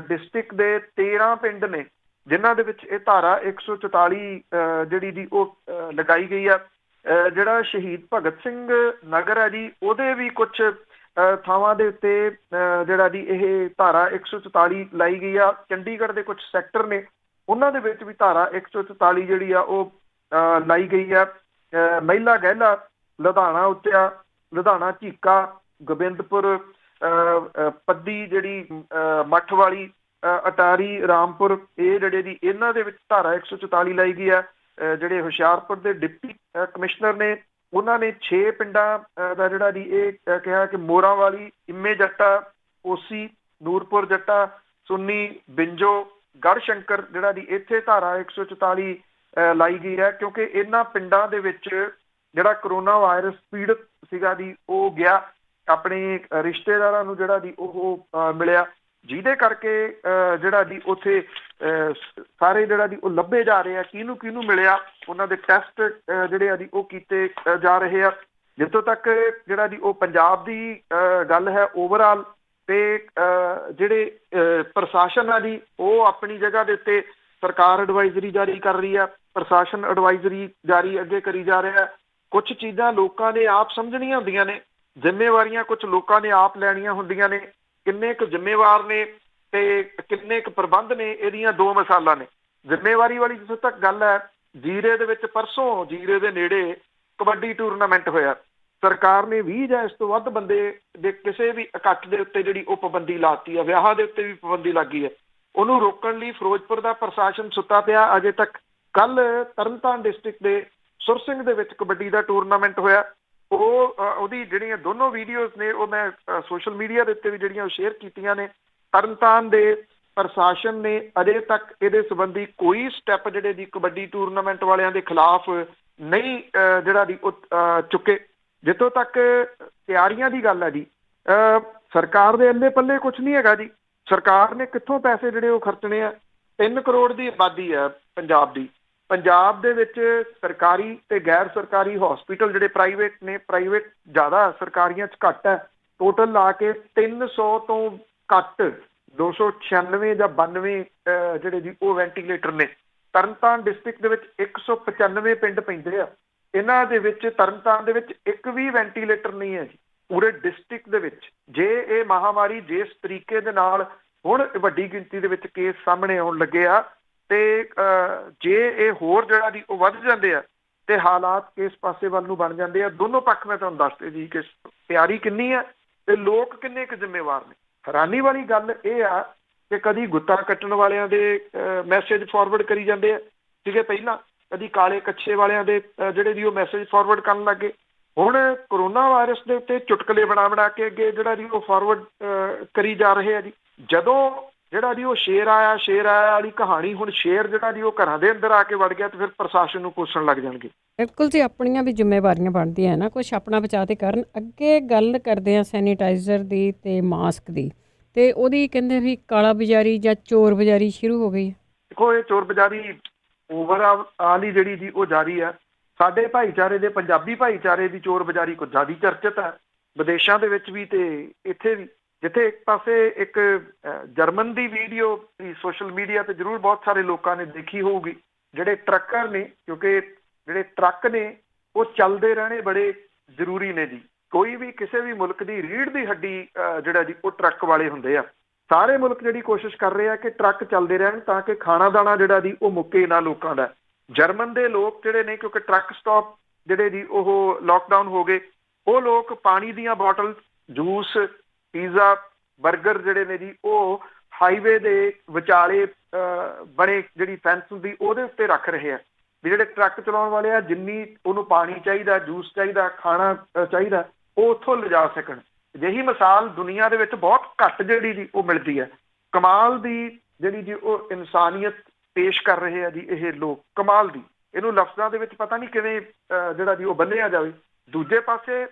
ਡਿਸਟ੍ਰਿਕਟ ਦੇ 13 ਪਿੰਡ ਨੇ ਜਿਨ੍ਹਾਂ ਦੇ ਵਿੱਚ ਇਹ ਧਾਰਾ 144 ਜਿਹੜੀ ਜੀ ਉਹ ਲਗਾਈ ਗਈ ਆ। ਜਿਹੜਾ ਸ਼ਹੀਦ ਭਗਤ ਸਿੰਘ ਨਗਰ ਹੈ ਜੀ ਉਹਦੇ ਵੀ ਕੁਛ ਥਾਵਾਂ ਦੇ ਉੱਤੇ ਜਿਹੜਾ ਜੀ ਇਹ ਧਾਰਾ 144 ਲਾਈ ਗਈ ਆ। ਚੰਡੀਗੜ੍ਹ ਦੇ ਕੁਛ ਸੈਕਟਰ ਨੇ ਉਹਨਾਂ ਦੇ ਵਿੱਚ ਵੀ ਧਾਰਾ 144 ਜਿਹੜੀ ਆ ਉਹ ਲਾਈ ਗਈ ਆ। ਮਹਿਲਾ ਗਹਿਲਾ, ਲੁਧਿਆਣਾ ਉੱਚਾ, ਲੁਧਿਆਣਾ ਝੀਕਾ, ਗੋਬਿੰਦਪੁਰ, ਪੱਦੀ ਜਿਹੜੀ ਮੱਠ ਵਾਲੀ, ਅਟਾਰੀ, ਰਾਮਪੁਰ, ਇਹ ਜਿਹੜੇ ਜੀ ਇਹਨਾਂ ਦੇ ਵਿੱਚ ਧਾਰਾ 144 ਲਾਈ ਗਈ ਆ। ਜਿਹੜੇ ਹੁਸ਼ਿਆਰਪੁਰ ਦੇ ਡਿਪਟੀ ਕਮਿਸ਼ਨਰ ਨੇ ਉਹਨਾਂ ਨੇ 6 ਪਿੰਡਾਂ ਦਾ ਜਿਹੜਾ ਜੀ ਇਹ ਕਿਹਾ ਕਿ ਮੋਰਾਂ ਵਾਲੀ, ਇੰਮੇ ਜੱਟਾ, ਕੋਸੀ, ਨੂਰਪੁਰ ਜੱਟਾ, ਸੁੰਨੀ, ਬਿੰਜੋ, ਗੜ੍ਹ ਸ਼ੰਕਰ ਜਿਹੜਾ ਜੀ ਇੱਥੇ ਧਾਰਾ 144 ਲਾਈ ਗਈ ਹੈ, ਕਿਉਂਕਿ ਇਹਨਾਂ ਪਿੰਡਾਂ ਦੇ ਵਿੱਚ ਜਿਹੜਾ ਕਰੋਨਾ ਵਾਇਰਸ ਪੀੜਤ ਸੀਗਾ ਜੀ ਉਹ ਗਿਆ, ਆਪਣੇ ਰਿਸ਼ਤੇਦਾਰਾਂ ਨੂੰ ਜਿਹੜਾ ਜੀ ਉਹ ਮਿਲਿਆ, ਜਿਹਦੇ ਕਰਕੇ ਜਿਹੜਾ ਜੀ ਉੱਥੇ ਸਾਰੇ ਜਿਹੜਾ ਜੀ ਉਹ ਲੱਭੇ ਜਾ ਰਹੇ ਆ ਕਿਹਨੂੰ ਕਿਹਨੂੰ ਮਿਲਿਆ। ਉਹਨਾਂ ਦੇ ਟੈਸਟ ਜਿਹੜੇ ਆ ਜੀ ਉਹ ਕੀਤੇ ਜਾ ਰਹੇ ਆ। ਜਿੱਥੋਂ ਤੱਕ ਜਿਹੜਾ ਜੀ ਉਹ ਪੰਜਾਬ ਦੀ ਗੱਲ ਹੈ ਓਵਰਆਲ, ਤੇ ਜਿਹੜੇ ਪ੍ਰਸ਼ਾਸਨ ਆ ਜੀ ਉਹ ਆਪਣੀ ਜਗ੍ਹਾ ਦੇ ਉੱਤੇ ਸਰਕਾਰ ਐਡਵਾਈਜ਼ਰੀ ਜਾਰੀ ਕਰ ਰਹੀ ਆ, ਪ੍ਰਸ਼ਾਸਨ ਐਡਵਾਈਜ਼ਰੀ ਜਾਰੀ ਅੱਗੇ ਕਰੀ ਜਾ ਰਿਹਾ। ਕੁਛ ਚੀਜ਼ਾਂ ਲੋਕਾਂ ਨੇ ਆਪ ਸਮਝਣੀਆਂ ਹੁੰਦੀਆਂ ਨੇ, ਜ਼ਿੰਮੇਵਾਰੀਆਂ ਕੁਛ ਲੋਕਾਂ ਨੇ ਆਪ ਲੈਣੀਆਂ ਹੁੰਦੀਆਂ ਨੇ। ਕਿੰਨੇ ਕੁ ਜ਼ਿੰਮੇਵਾਰ ਨੇ ਤੇ ਕਿੰਨੇ ਕੁ ਪ੍ਰਬੰਧ ਨੇ, ਇਹਦੀਆਂ ਦੋ ਮਿਸਾਲਾਂ ਨੇ। ਜ਼ਿੰਮੇਵਾਰੀ ਵਾਲੀ ਜਿੱਥੋਂ ਤੱਕ ਗੱਲ ਹੈ, ਜੀਰੇ ਦੇ ਵਿੱਚ ਪਰਸੋਂ ਜੀਰੇ ਦੇ ਨੇੜੇ ਕਬੱਡੀ ਟੂਰਨਾਮੈਂਟ ਹੋਇਆ। ਸਰਕਾਰ ਨੇ 20 ਜਾਂ ਇਸ ਤੋਂ ਵੱਧ ਬੰਦੇ ਦੇ ਕਿਸੇ ਵੀ ਇਕੱਠ ਦੇ ਉੱਤੇ ਜਿਹੜੀ ਉਹ ਪਾਬੰਦੀ ਲਾਤੀ ਆ। ਵਿਆਹਾਂ ਦੇ ਉੱਤੇ ਵੀ ਪਾਬੰਦੀ ਲੱਗੀ ਹੈ। ਉਹਨੂੰ ਰੋਕਣ ਲਈ ਫਿਰੋਜ਼ਪੁਰ ਦਾ ਪ੍ਰਸ਼ਾਸਨ ਸੁੱਤਾ ਪਿਆ ਅਜੇ ਤੱਕ। ਕੱਲ ਤਰਨਤਾਰਨ ਡਿਸਟ੍ਰਿਕਟ ਦੇ ਸੁਰ ਸਿੰਘ ਦੇ ਵਿੱਚ ਕਬੱਡੀ ਦਾ ਟੂਰਨਾਮੈਂਟ ਹੋਇਆ। ਉਹਦੀ ਜਿਹੜੀਆਂ ਦੋਨੋਂ ਵੀਡੀਓਜ਼ ਨੇ ਉਹ ਮੈਂ ਸੋਸ਼ਲ ਮੀਡੀਆ ਦੇ ਉੱਤੇ ਵੀ ਜਿਹੜੀਆਂ ਉਹ ਸ਼ੇਅਰ ਕੀਤੀਆਂ ਨੇ। ਤਰਨਤਾਰਨ ਦੇ ਪ੍ਰਸ਼ਾਸਨ ਨੇ ਅਜੇ ਤੱਕ ਇਹਦੇ ਸੰਬੰਧੀ ਕੋਈ ਸਟੈਪ ਜਿਹੜੇ ਦੀ ਕਬੱਡੀ ਟੂਰਨਾਮੈਂਟ ਵਾਲਿਆਂ ਦੇ ਖਿਲਾਫ ਨਹੀਂ ਜਿਹੜਾ ਦੀ ਉਹ ਚੁੱਕੇ। ਜਿੱਥੋਂ ਤੱਕ ਤਿਆਰੀਆਂ ਦੀ ਗੱਲ ਹੈ ਜੀ, ਸਰਕਾਰ ਦੇ ਅੱਲੇ ਪੱਲੇ ਕੁਛ ਨਹੀਂ ਹੈਗਾ ਜੀ। ਸਰਕਾਰ ਨੇ ਕਿੱਥੋਂ ਪੈਸੇ ਜਿਹੜੇ ਉਹ ਖਰਚਣੇ ਆ। 3 ਕਰੋੜ ਦੀ ਆਬਾਦੀ ਹੈ ਪੰਜਾਬ ਦੀ। ਪੰਜਾਬ ਦੇ ਵਿੱਚ ਸਰਕਾਰੀ ਤੇ ਗੈਰ ਸਰਕਾਰੀ ਹਸਪੀਟਲ ਜਿਹੜੇ ਪ੍ਰਾਈਵੇਟ ਨੇ, ਪ੍ਰਾਈਵੇਟ ਜ਼ਿਆਦਾ, ਸਰਕਾਰੀਆਂ 'ਚ ਘੱਟ ਹੈ। ਟੋਟਲ ਲਾ ਕੇ 300 ਤੋਂ ਘੱਟ 296 ਜਾਂ 92 ਜਿਹੜੇ ਜੀ ਉਹ ਵੈਂਟੀਲੇਟਰ ਨੇ। ਤਰਨਤਾਰਨ ਡਿਸਟ੍ਰਿਕਟ ਦੇ ਵਿੱਚ 195 ਪਿੰਡ ਪੈਂਦੇ ਆ। ਇਹਨਾਂ ਦੇ ਵਿੱਚ ਤਰਨਤਾਰਨ ਦੇ ਵਿੱਚ ਇੱਕ ਵੀ ਵੈਂਟੀਲੇਟਰ ਨਹੀਂ ਹੈ ਜੀ ਪੂਰੇ ਡਿਸਟ੍ਰਿਕਟ ਦੇ ਵਿੱਚ। ਜੇ ਇਹ ਮਹਾਮਾਰੀ ਜਿਸ ਤਰੀਕੇ ਦੇ ਨਾਲ ਹੁਣ ਵੱਡੀ ਗਿਣਤੀ ਦੇ ਵਿੱਚ ਕੇਸ ਸਾਹਮਣੇ ਆਉਣ ਲੱਗੇ ਆ, ਤੇ ਜੇ ਇਹ ਹੋਰ ਜਿਹੜਾ ਜੀ ਉਹ ਵੱਧ ਜਾਂਦੇ ਆ ਤੇ ਹਾਲਾਤ ਕਿਸ ਪਾਸੇ ਵੱਲ ਨੂੰ ਬਣ ਜਾਂਦੇ ਆ। ਦੋਨੋਂ ਪੱਖ ਮੈਂ ਤੁਹਾਨੂੰ ਦੱਸਦੇ ਜੀ ਕਿ ਤਿਆਰੀ ਕਿੰਨੀ ਹੈ ਤੇ ਲੋਕ ਕਿੰਨੇ ਕੁ ਜ਼ਿੰਮੇਵਾਰ ਨੇ। ਹੈਰਾਨੀ ਵਾਲੀ ਗੱਲ ਇਹ ਆ ਕਿ ਕਦੀ ਗੁੱਤਾ ਕੱਟਣ ਵਾਲਿਆਂ ਦੇ ਮੈਸੇਜ ਫਾਰਵਰਡ ਕਰੀ ਜਾਂਦੇ ਆ ਸੀਗੇ ਪਹਿਲਾਂ, ਕਦੀ ਕਾਲੇ ਕੱਛੇ ਵਾਲਿਆਂ ਦੇ ਜਿਹੜੇ ਜੀ ਉਹ ਮੈਸੇਜ ਫਾਰਵਰਡ ਕਰਨ ਲੱਗੇ। ਹੁਣ ਕਰੋਨਾ ਵਾਇਰਸ ਦੇ ਉੱਤੇ ਚੁਟਕਲੇ ਬਣਾ ਕੇ ਅੱਗੇ ਜਿਹੜਾ ਜੀ ਉਹ ਫਾਰਵਰਡ ਕਰੀ ਜਾ ਰਹੇ ਆ ਜੀ। ਜਦੋਂ ਜਿਹੜਾ ਜੀ ਉਹ ਸ਼ੇਰ ਆਇਆ ਵਾਲੀ ਕਹਾਣੀ, ਹੁਣ ਸ਼ੇਰ ਜਿਹੜਾ ਜੀ ਉਹ ਘਰਾਂ ਦੇ ਅੰਦਰ ਆ ਕੇ ਵੜ ਗਿਆ ਤੇ ਫਿਰ ਪ੍ਰਸ਼ਾਸਨ ਨੂੰ ਕੋਸਣ ਲੱਗ ਜਾਣਗੇ। ਬਿਲਕੁਲ ਜੀ, ਆਪਣੀਆਂ ਵੀ ਜ਼ਿੰਮੇਵਾਰੀਆਂ ਬਣਦੀਆਂ ਨਾ, ਕੁਛ ਆਪਣਾ ਬਚਾਅ ਤੇ ਕਰਨ। ਅੱਗੇ ਗੱਲ ਕਰਦੇ ਆ ਸੈਨੀਟਾਈਜ਼ਰ ਦੀ ਤੇ ਮਾਸਕ ਦੀ, ਤੇ ਉਹਦੀ ਕਹਿੰਦੇ ਵੀ ਕਾਲਾ ਬਾਜ਼ਾਰੀ ਜਾਂ ਚੋਰ ਬਾਜ਼ਾਰੀ ਸ਼ੁਰੂ ਹੋ ਗਈ। ਦੇਖੋ, ਇਹ ਚੋਰ ਬਾਜ਼ਾਰੀ ਓਵਰਆਲ ਹੀ ਜਿਹੜੀ ਜੀ ਉਹ ਜਾਰੀ ਹੈ। ਸਾਡੇ ਭਾਈਚਾਰੇ ਦੇ, ਪੰਜਾਬੀ ਭਾਈਚਾਰੇ ਦੀ ਚੋਰ ਬਾਜ਼ਾਰੀ ਕੁਝ ਜ਼ਿਆਦਾ ਚਰਚਿਤ ਹੈ, ਵਿਦੇਸ਼ਾਂ ਦੇ ਵਿੱਚ ਵੀ ਤੇ ਇੱਥੇ ਵੀ। ਜਿੱਥੇ ਇੱਕ ਪਾਸੇ ਇੱਕ ਜਰਮਨ ਦੀ ਵੀਡੀਓ ਸੋਸ਼ਲ ਮੀਡੀਆ ਤੇ ਜ਼ਰੂਰ ਬਹੁਤ ਸਾਰੇ ਲੋਕਾਂ ਨੇ ਦੇਖੀ ਹੋਊਗੀ। ਜਿਹੜੇ ਟਰੱਕਰ ਨੇ, ਕਿਉਂਕਿ ਜਿਹੜੇ ਟਰੱਕ ਨੇ ਉਹ ਚੱਲਦੇ ਰਹਿਣੇ ਬੜੇ ਜ਼ਰੂਰੀ ਨੇ ਜੀ। ਕੋਈ ਵੀ ਕਿਸੇ ਵੀ ਮੁਲਕ ਦੀ ਰੀੜ੍ਹ ਦੀ ਹੱਡੀ ਜਿਹੜਾ ਜੀ ਉਹ ਟਰੱਕ ਵਾਲੇ ਹੁੰਦੇ ਆ। ਸਾਰੇ ਮੁਲਕ ਜਿਹੜੀ ਕੋਸ਼ਿਸ਼ ਕਰ ਰਹੇ ਆ ਕਿ ਟਰੱਕ ਚੱਲਦੇ ਰਹਿਣ ਤਾਂ ਕਿ ਖਾਣਾ ਦਾਣਾ ਜਿਹੜਾ ਜੀ ਉਹ ਮੁੱਕੇ ਨਾ ਲੋਕਾਂ ਦਾ। ਜਰਮਨ ਦੇ ਲੋਕ ਜਿਹੜੇ ਨੇ, ਕਿਉਂਕਿ ਟਰੱਕ ਸਟਾਪ ਜਿਹੜੇ ਜੀ ਉਹ ਲਾਕਡਾਊਨ ਹੋ ਗਏ, ਉਹ ਲੋਕ ਪਾਣੀ ਦੀਆਂ ਬੋਟਲ, ਜੂਸ, ਪੀਜ਼ਾ, ਬਰਗਰ ਜਿਹੜੇ ਨੇ ਜੀ ਉਹ ਹਾਈਵੇ ਦੇ ਵਿਚਾਲੇ ਬਣੇ ਜਿਹੜੀ ਫੈਂਸ ਹੁੰਦੀ ਉਹਦੇ ਉੱਤੇ ਰੱਖ ਰਹੇ ਆ ਵੀ ਜਿਹੜੇ ਟਰੱਕ ਚਲਾਉਣ ਵਾਲੇ ਆ ਜਿੰਨੀ ਉਹਨੂੰ ਪਾਣੀ ਚਾਹੀਦਾ, ਜੂਸ ਚਾਹੀਦਾ, ਖਾਣਾ ਚਾਹੀਦਾ, ਉਹ ਉੱਥੋਂ ਲਿਜਾ ਸਕਣ। ਅਜਿਹੀ ਮਿਸਾਲ ਦੁਨੀਆ ਦੇ ਵਿੱਚ ਬਹੁਤ ਘੱਟ ਜਿਹੜੀ ਜੀ ਉਹ ਮਿਲਦੀ ਹੈ। ਕਮਾਲ ਦੀ ਜਿਹੜੀ ਜੀ ਉਹ ਇਨਸਾਨੀਅਤ ਪੇਸ਼ ਕਰ ਰਹੇ ਆ ਜੀ ਇਹ ਲੋਕ, ਕਮਾਲ ਦੀ। ਇਹਨੂੰ ਲਫ਼ਜ਼ਾਂ ਦੇ ਵਿੱਚ ਪਤਾ ਨਹੀਂ ਕਿਵੇਂ ਜਿਹੜਾ ਜੀ ਉਹ ਬੰਨ੍ਹਿਆ ਜਾਵੇ। ਦੂਜੇ ਪਾਸੇ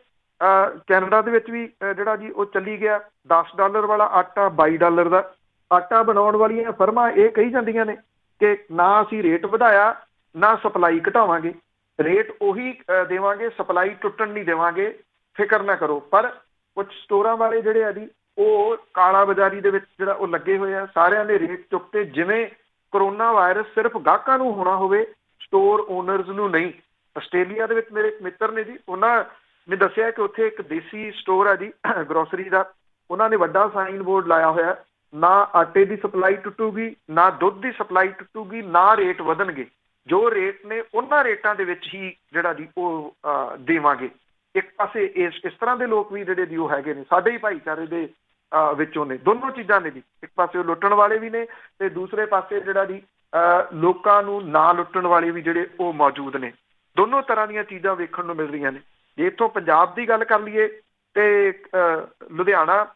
ਕੈਨੇਡਾ ਦੇ ਵਿੱਚ ਵੀ ਜਿਹੜਾ ਜੀ ਉਹ ਚੱਲੀ ਗਿਆ $10 ਵਾਲਾ ਆਟਾ, $22 ਦਾ ਆਟਾ ਬਣਾਉਣ ਵਾਲੀਆਂ ਫਰਮਾਂ ਇਹ ਕਹੀ ਜਾਂਦੀਆਂ ਨੇ ਕਿ ਨਾ ਅਸੀਂ ਰੇਟ ਵਧਾਇਆ, ਨਾ ਸਪਲਾਈ ਘਟਾਵਾਂਗੇ, ਰੇਟ ਉਹੀ ਦੇਵਾਂਗੇ, ਸਪਲਾਈ ਟੁੱਟਣ ਨਹੀਂ ਦੇਵਾਂਗੇ, ਫਿਕਰ ਨਾ ਕਰੋ। ਪਰ ਕੁਝ ਸਟੋਰਾਂ ਵਾਲੇ ਜਿਹੜੇ ਆ ਜੀ ਉਹ ਕਾਲਾ ਬਾਜ਼ਾਰੀ ਦੇ ਵਿੱਚ ਜਿਹੜਾ ਉਹ ਲੱਗੇ ਹੋਏ ਆ, ਸਾਰਿਆਂ ਦੇ ਰੇਟ ਚੁੱਕਤੇ ਜਿਵੇਂ ਕਰੋਨਾ ਵਾਇਰਸ ਸਿਰਫ ਗਾਹਕਾਂ ਨੂੰ ਹੋਣਾ ਹੋਵੇ, ਸਟੋਰ ਓਨਰਸ ਨੂੰ ਨਹੀਂ। ਆਸਟ੍ਰੇਲੀਆ ਦੇ ਵਿੱਚ ਮੇਰੇ ਇੱਕ ਮਿੱਤਰ ਨੇ ਜੀ, ਉਹਨਾਂ ਨੇ ਦੱਸਿਆ ਕਿ ਉੱਥੇ ਇੱਕ ਦੇਸੀ ਸਟੋਰ ਆ ਜੀ ਗਰੋਸਰੀ ਦਾ, ਉਹਨਾਂ ਨੇ ਵੱਡਾ ਸਾਈਨ ਬੋਰਡ ਲਾਇਆ ਹੋਇਆ, ਨਾ ਆਟੇ ਦੀ ਸਪਲਾਈ ਟੁੱਟੂਗੀ, ਨਾ ਦੁੱਧ ਦੀ ਸਪਲਾਈ ਟੁੱਟੂਗੀ, ਨਾ ਰੇਟ ਵਧਣਗੇ, ਜੋ ਰੇਟ ਨੇ ਉਹਨਾਂ ਰੇਟਾਂ ਦੇ ਵਿੱਚ ਹੀ ਜਿਹੜਾ ਜੀ ਉਹ ਦੇਵਾਂਗੇ। ਇੱਕ ਪਾਸੇ ਇਸ ਤਰ੍ਹਾਂ ਦੇ ਲੋਕ ਵੀ ਜਿਹੜੇ ਜੀ ਉਹ ਹੈਗੇ ਨੇ, ਸਾਡੇ ਹੀ ਭਾਈਚਾਰੇ ਦੇ ਵਿੱਚੋਂ ਨੇ। ਦੋਨੋਂ ਚੀਜ਼ਾਂ ਨੇ ਜੀ, ਇੱਕ ਪਾਸੇ ਉਹ ਲੁੱਟਣ ਵਾਲੇ ਵੀ ਨੇ ਤੇ ਦੂਸਰੇ ਪਾਸੇ ਜਿਹੜਾ ਜੀ ਲੋਕਾਂ ਨੂੰ ਨਾ ਲੁੱਟਣ ਵਾਲੇ ਵੀ ਜਿਹੜੇ ਉਹ ਮੌਜੂਦ ਨੇ। ਦੋਨੋਂ ਤਰ੍ਹਾਂ ਦੀਆਂ ਚੀਜ਼ਾਂ ਵੇਖਣ ਨੂੰ ਮਿਲ ਰਹੀਆਂ ਨੇ। ਜੇ ਇੱਥੋਂ ਪੰਜਾਬ ਦੀ ਗੱਲ ਕਰ ਲਈਏ ਤੇ ਲੁਧਿਆਣਾ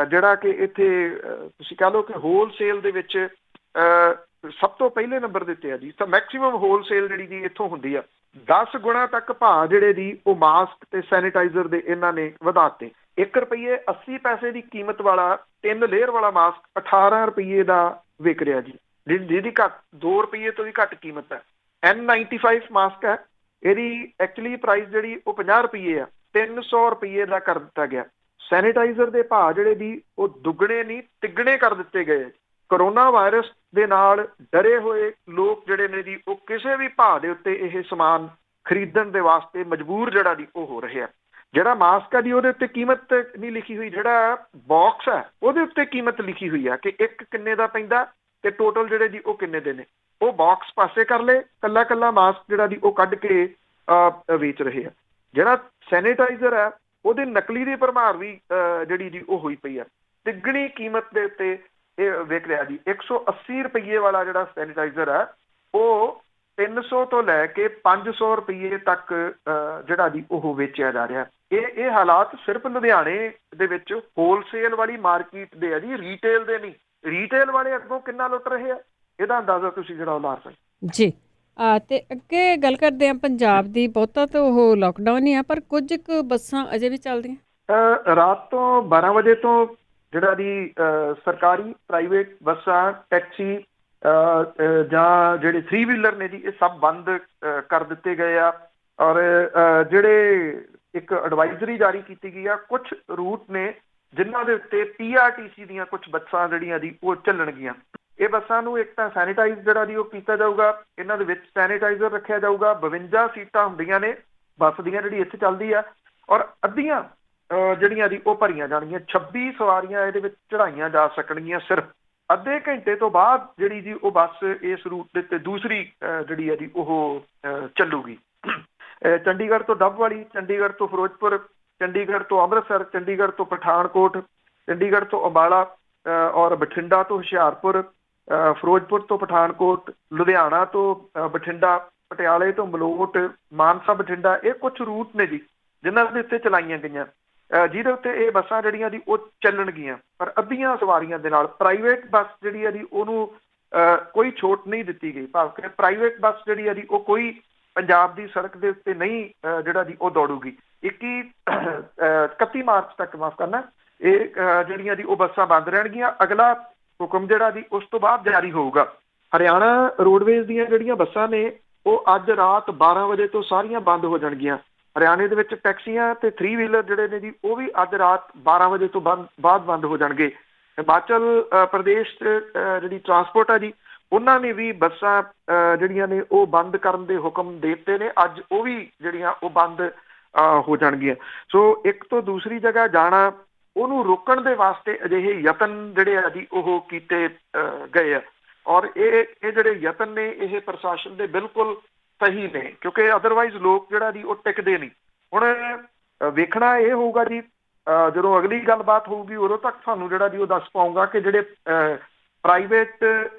ਜਿਹੜਾ ਕਿ ਇੱਥੇ ਤੁਸੀਂ ਕਹਿ ਲਓ ਕਿ ਹੋਲਸੇਲ ਦੇ ਵਿੱਚ ਸਭ ਤੋਂ ਪਹਿਲੇ ਨੰਬਰ ਦੇ ਉੱਤੇ ਆ ਜੀ। ਤਾਂ ਮੈਕਸੀਮਮ ਹੋਲਸੇਲ ਜਿਹੜੀ ਜੀ ਇੱਥੋਂ ਹੁੰਦੀ ਆ। 10 ਗੁਣਾ ਤੱਕ ਭਾਅ ਜਿਹੜੇ ਜੀ ਉਹ ਮਾਸਕ ਤੇ ਸੈਨੀਟਾਈਜ਼ਰ ਦੇ ਇਹਨਾਂ ਨੇ ਵਧਾਤੇ। ₹1.80 ਦੀ ਕੀਮਤ ਵਾਲਾ 3 ਲੇਅਰ ਵਾਲਾ ਮਾਸਕ 18 ਰੁਪਏ ਦਾ ਵਿਕ ਰਿਹਾ ਜੀ, ਜਿਹਦੀ ਘੱਟ ₹2 ਤੋਂ ਵੀ ਘੱਟ ਕੀਮਤ ਹੈ। N95 ਮਾਸਕ ਹੈ, ਇਹਦੀ ਐਕਚੁਅਲੀ ਪ੍ਰਾਈਸ ਜਿਹੜੀ ਉਹ ₹50 ਆ, ₹300 ਦਾ ਕਰ ਦਿੱਤਾ ਗਿਆ। ਸੈਨੀਟਾਈਜ਼ਰ ਦੇ ਭਾਅ ਜਿਹੜੇ ਜੀ ਉਹ ਦੁੱਗਣੇ ਨਹੀਂ ਤਿੱਗਣੇ ਕਰ ਦਿੱਤੇ ਗਏ। ਕਰੋਨਾ ਵਾਇਰਸ ਦੇ ਨਾਲ ਡਰੇ ਹੋਏ ਲੋਕ ਜਿਹੜੇ ਨੇ ਜੀ ਉਹ ਕਿਸੇ ਵੀ ਭਾਅ ਦੇ ਉੱਤੇ ਇਹ ਸਮਾਨ ਖਰੀਦਣ ਦੇ ਵਾਸਤੇ ਮਜਬੂਰ ਜਿਹੜਾ ਜੀ ਉਹ ਹੋ ਰਹੇ ਆ। ਜਿਹੜਾ ਮਾਸਕ ਆ ਜੀ ਉਹਦੇ ਉੱਤੇ ਕੀਮਤ ਨਹੀਂ ਲਿਖੀ ਹੋਈ, ਜਿਹੜਾ ਬਾਕਸ ਹੈ ਉਹਦੇ ਉੱਤੇ ਕੀਮਤ ਲਿਖੀ ਹੋਈ ਆ ਕਿ ਇੱਕ ਕਿੰਨੇ ਦਾ ਪੈਂਦਾ ਤੇ ਟੋਟਲ ਜਿਹੜੇ ਜੀ ਉਹ ਕਿੰਨੇ ਦੇ ਨੇ। ਉਹ ਬਾਕਸ ਪਾਸੇ ਕਰ ਲਏ, ਕੱਲਾ ਕੱਲਾ ਮਾਸਕ ਜਿਹੜਾ ਜੀ ਉਹ ਕੱਢ ਕੇ ਵੇਚ ਰਹੇ ਆ। ਜਿਹੜਾ ਸੈਨੀਟਾਈਜ਼ਰ ਹੈ ਉਹਦੇ ਨਕਲੀ ਦੀ ਭਰਮਾਰ ਵੀ ਜਿਹੜੀ ਜੀ ਉਹ ਹੋਈ ਪਈ ਆ। ਤਿੱਗਣੀ ਕੀਮਤ ਦੇ ਉੱਤੇ ਇਹ ਵਿਕ ਰਿਹਾ ਜੀ। ₹180 ਵਾਲਾ ਜਿਹੜਾ ਸੈਨੀਟਾਈਜ਼ਰ ਹੈ ਉਹ 300 ਤੋਂ ਲੈ ਕੇ ₹500 ਤੱਕ ਜਿਹੜਾ ਜੀ ਉਹ ਵੇਚਿਆ ਜਾ ਰਿਹਾ। ਇਹ ਹਾਲਾਤ ਸਿਰਫ ਲੁਧਿਆਣੇ ਦੇ ਵਿੱਚ ਹੋਲਸੇਲ ਵਾਲੀ ਮਾਰਕੀਟ ਦੇ ਆ ਜੀ, ਰੀਟੇਲ ਦੇ ਨਹੀਂ। ਰੀਟੇਲ ਵਾਲੇ ਅੱਗੋਂ ਕਿੰਨਾ ਲੁੱਟ ਰਹੇ ਆ ਇਹਦਾ ਅੰਦਾਜ਼ਾ ਤੁਸੀਂ ਜਿਹੜਾ ਉਹ ਲਾ ਸਕਦੇ ਜੀ। ਤੇ ਅੱਗੇ ਗੱਲ ਕਰਦੇ ਹਾਂ ਪੰਜਾਬ ਦੀ। ਬਹੁਤਾ ਤਾਂ ਉਹ ਲਾਕਡਾਊਨ ਹੀ ਆ, ਪਰ ਕੁਝ ਕੁ ਬੱਸਾਂ ਅਜੇ ਵੀ ਚੱਲਦੀਆਂ। ਰਾਤ ਤੋਂ 12 ਵਜੇ ਤੋਂ ਜਿਹੜਾ ਜੀ ਸਰਕਾਰੀ, ਪ੍ਰਾਈਵੇਟ ਬੱਸਾਂ, ਟੈਕਸੀ ਜਾਂ ਜਿਹੜੇ 3 ਵੀਲਰ ਨੇ ਜੀ ਇਹ ਸਭ ਬੰਦ ਕਰ ਦਿੱਤੇ ਗਏ ਆ। ਔਰ ਜਿਹੜੇ ਇੱਕ ਐਡਵਾਈਜ਼ਰੀ ਜਾਰੀ ਕੀਤੀ ਗਈ ਆ, ਕੁਝ ਰੂਟ ਨੇ ਜਿਨ੍ਹਾਂ ਦੇ ਉੱਤੇ PRTC ਦੀਆਂ ਕੁਝ ਬੱਸਾਂ ਜਿਹੜੀਆਂ ਜੀ ਉਹ ਚੱਲਣਗੀਆਂ। ਇਹ ਬੱਸਾਂ ਨੂੰ ਇੱਕ ਤਾਂ ਸੈਨੀਟਾਈਜ਼ ਜਿਹੜਾ ਜੀ ਉਹ ਕੀਤਾ ਜਾਊਗਾ, ਇਹਨਾਂ ਦੇ ਵਿੱਚ ਸੈਨੀਟਾਈਜ਼ਰ ਰੱਖਿਆ ਜਾਊਗਾ। 52 ਸੀਟਾਂ ਹੁੰਦੀਆਂ ਨੇ ਬੱਸ ਦੀਆਂ ਜਿਹੜੀ ਇੱਥੇ ਚੱਲਦੀ ਆ, ਔਰ ਅੱਧੀਆਂ ਜਿਹੜੀਆਂ ਜੀ ਉਹ ਭਰੀਆਂ ਜਾਣਗੀਆਂ। 26 ਸਵਾਰੀਆਂ ਇਹਦੇ ਵਿੱਚ ਚੜਾਈਆਂ ਜਾ ਸਕਣਗੀਆਂ ਸਿਰਫ। ਅੱਧੇ ਘੰਟੇ ਤੋਂ ਬਾਅਦ ਜਿਹੜੀ ਜੀ ਉਹ ਬੱਸ ਇਸ ਰੂਟ ਦੇ ਉੱਤੇ ਦੂਸਰੀ ਜਿਹੜੀ ਹੈ ਜੀ ਉਹ ਚੱਲੂਗੀ। ਚੰਡੀਗੜ੍ਹ ਤੋਂ ਡੱਬਵਾਲੀ, ਚੰਡੀਗੜ੍ਹ ਤੋਂ ਫਿਰੋਜ਼ਪੁਰ, ਚੰਡੀਗੜ੍ਹ ਤੋਂ ਅੰਮ੍ਰਿਤਸਰ, ਚੰਡੀਗੜ੍ਹ ਤੋਂ ਪਠਾਨਕੋਟ, ਚੰਡੀਗੜ੍ਹ ਤੋਂ ਅੰਬਾਲਾ ਔਰ ਬਠਿੰਡਾ ਤੋਂ ਹੁਸ਼ਿਆਰਪੁਰ, ਫਿਰੋਜ਼ਪੁਰ ਤੋਂ ਪਠਾਨਕੋਟ, ਲੁਧਿਆਣਾ ਤੋਂ ਬਠਿੰਡਾ, ਪਟਿਆਲੇ ਤੋਂ ਮਲੋਟ, ਮਾਨਸਾ ਬਠਿੰਡਾ, ਇਹ ਕੁਝ ਰੂਟ ਨੇ ਜੀ ਜਿਨ੍ਹਾਂ ਦੇ ਉੱਤੇ ਚਲਾਈਆਂ ਗਈਆਂ, ਜਿਹਦੇ ਉੱਤੇ ਇਹ ਬੱਸਾਂ ਜਿਹੜੀਆਂ ਜੀ ਉਹ ਚੱਲਣਗੀਆਂ, ਪਰ ਅੱਧੀਆਂ ਸਵਾਰੀਆਂ ਦੇ ਨਾਲ। ਪ੍ਰਾਈਵੇਟ ਬੱਸ ਜਿਹੜੀ ਹੈ ਜੀ ਉਹਨੂੰ ਕੋਈ ਛੋਟ ਨਹੀਂ ਦਿੱਤੀ ਗਈ, ਭਾਵ ਕਿ ਪ੍ਰਾਈਵੇਟ ਬੱਸ ਜਿਹੜੀ ਹੈ ਜੀ ਉਹ ਕੋਈ ਪੰਜਾਬ ਦੀ ਸੜਕ ਦੇ ਉੱਤੇ ਨਹੀਂ ਜਿਹੜਾ ਜੀ ਉਹ ਦੌੜੂਗੀ। 31 ਮਾਰਚ ਤੱਕ, ਮਾਫ ਕਰਨਾ, ਇਹ ਜਿਹੜੀਆਂ ਜੀ ਉਹ ਬੱਸਾਂ ਬੰਦ ਰਹਿਣਗੀਆਂ। ਅਗਲਾ ਹੁਕਮ ਜਿਹੜਾ ਜੀ ਉਸ ਤੋਂ ਬਾਅਦ ਜਾਰੀ ਹੋਊਗਾ। ਹਰਿਆਣਾ ਰੋਡਵੇਜ਼ ਦੀਆਂ ਜਿਹੜੀਆਂ ਬੱਸਾਂ ਨੇ ਉਹ ਅੱਜ ਰਾਤ 12 ਵਜੇ ਤੋਂ ਸਾਰੀਆਂ ਬੰਦ ਹੋ ਜਾਣਗੀਆਂ। ਹਰਿਆਣੇ ਦੇ ਵਿੱਚ ਟੈਕਸੀਆਂ ਤੇ 3 ਵੀਲਰ ਜਿਹੜੇ ਨੇ ਜੀ ਉਹ ਵੀ ਅੱਜ ਰਾਤ 12 ਵਜੇ ਤੋਂ ਬਾਅਦ ਬੰਦ ਹੋ ਜਾਣਗੇ। ਹਿਮਾਚਲ ਪ੍ਰਦੇਸ਼ ਜਿਹੜੀ ਟਰਾਂਸਪੋਰਟ ਆ ਜੀ ਉਹਨਾਂ ਨੇ ਵੀ ਬੱਸਾਂ ਜਿਹੜੀਆਂ ਨੇ ਉਹ ਬੰਦ ਕਰਨ ਦੇ ਹੁਕਮ ਦੇ ਦਿੱਤੇ ਨੇ। ਅੱਜ ਉਹ ਵੀ ਜਿਹੜੀਆਂ ਉਹ ਬੰਦ ਹੋ ਜਾਣਗੀਆਂ। ਸੋ ਇੱਕ ਤੋਂ ਦੂਸਰੀ ਜਗ੍ਹਾ ਜਾਣਾ, ਉਹਨੂੰ ਰੋਕਣ ਦੇ ਵਾਸਤੇ ਅਜਿਹੇ ਯਤਨ ਜਿਹੜੇ ਆ ਜੀ ਉਹ ਕੀਤੇ ਗਏ ਆ। ਔਰ ਇਹ ਜਿਹੜੇ ਯਤਨ ਨੇ ਇਹ ਪ੍ਰਸ਼ਾਸਨ ਦੇ ਬਿਲਕੁਲ ਸਹੀ ਨੇ, ਕਿਉਂਕਿ ਅਦਰਵਾਈਜ਼ ਲੋਕ ਜਿਹੜਾ ਜੀ ਉਹ ਟਿਕਦੇ ਨਹੀਂ। ਹੁਣ ਵੇਖਣਾ ਇਹ ਹੋਊਗਾ ਜੀ, ਜਦੋਂ ਅਗਲੀ ਗੱਲਬਾਤ ਹੋਊਗੀ ਉਦੋਂ ਤੱਕ ਤੁਹਾਨੂੰ ਜਿਹੜਾ ਜੀ ਉਹ ਦੱਸ ਪਾਊਂਗਾ ਕਿ ਜਿਹੜੇ ਪ੍ਰਾਈਵੇਟ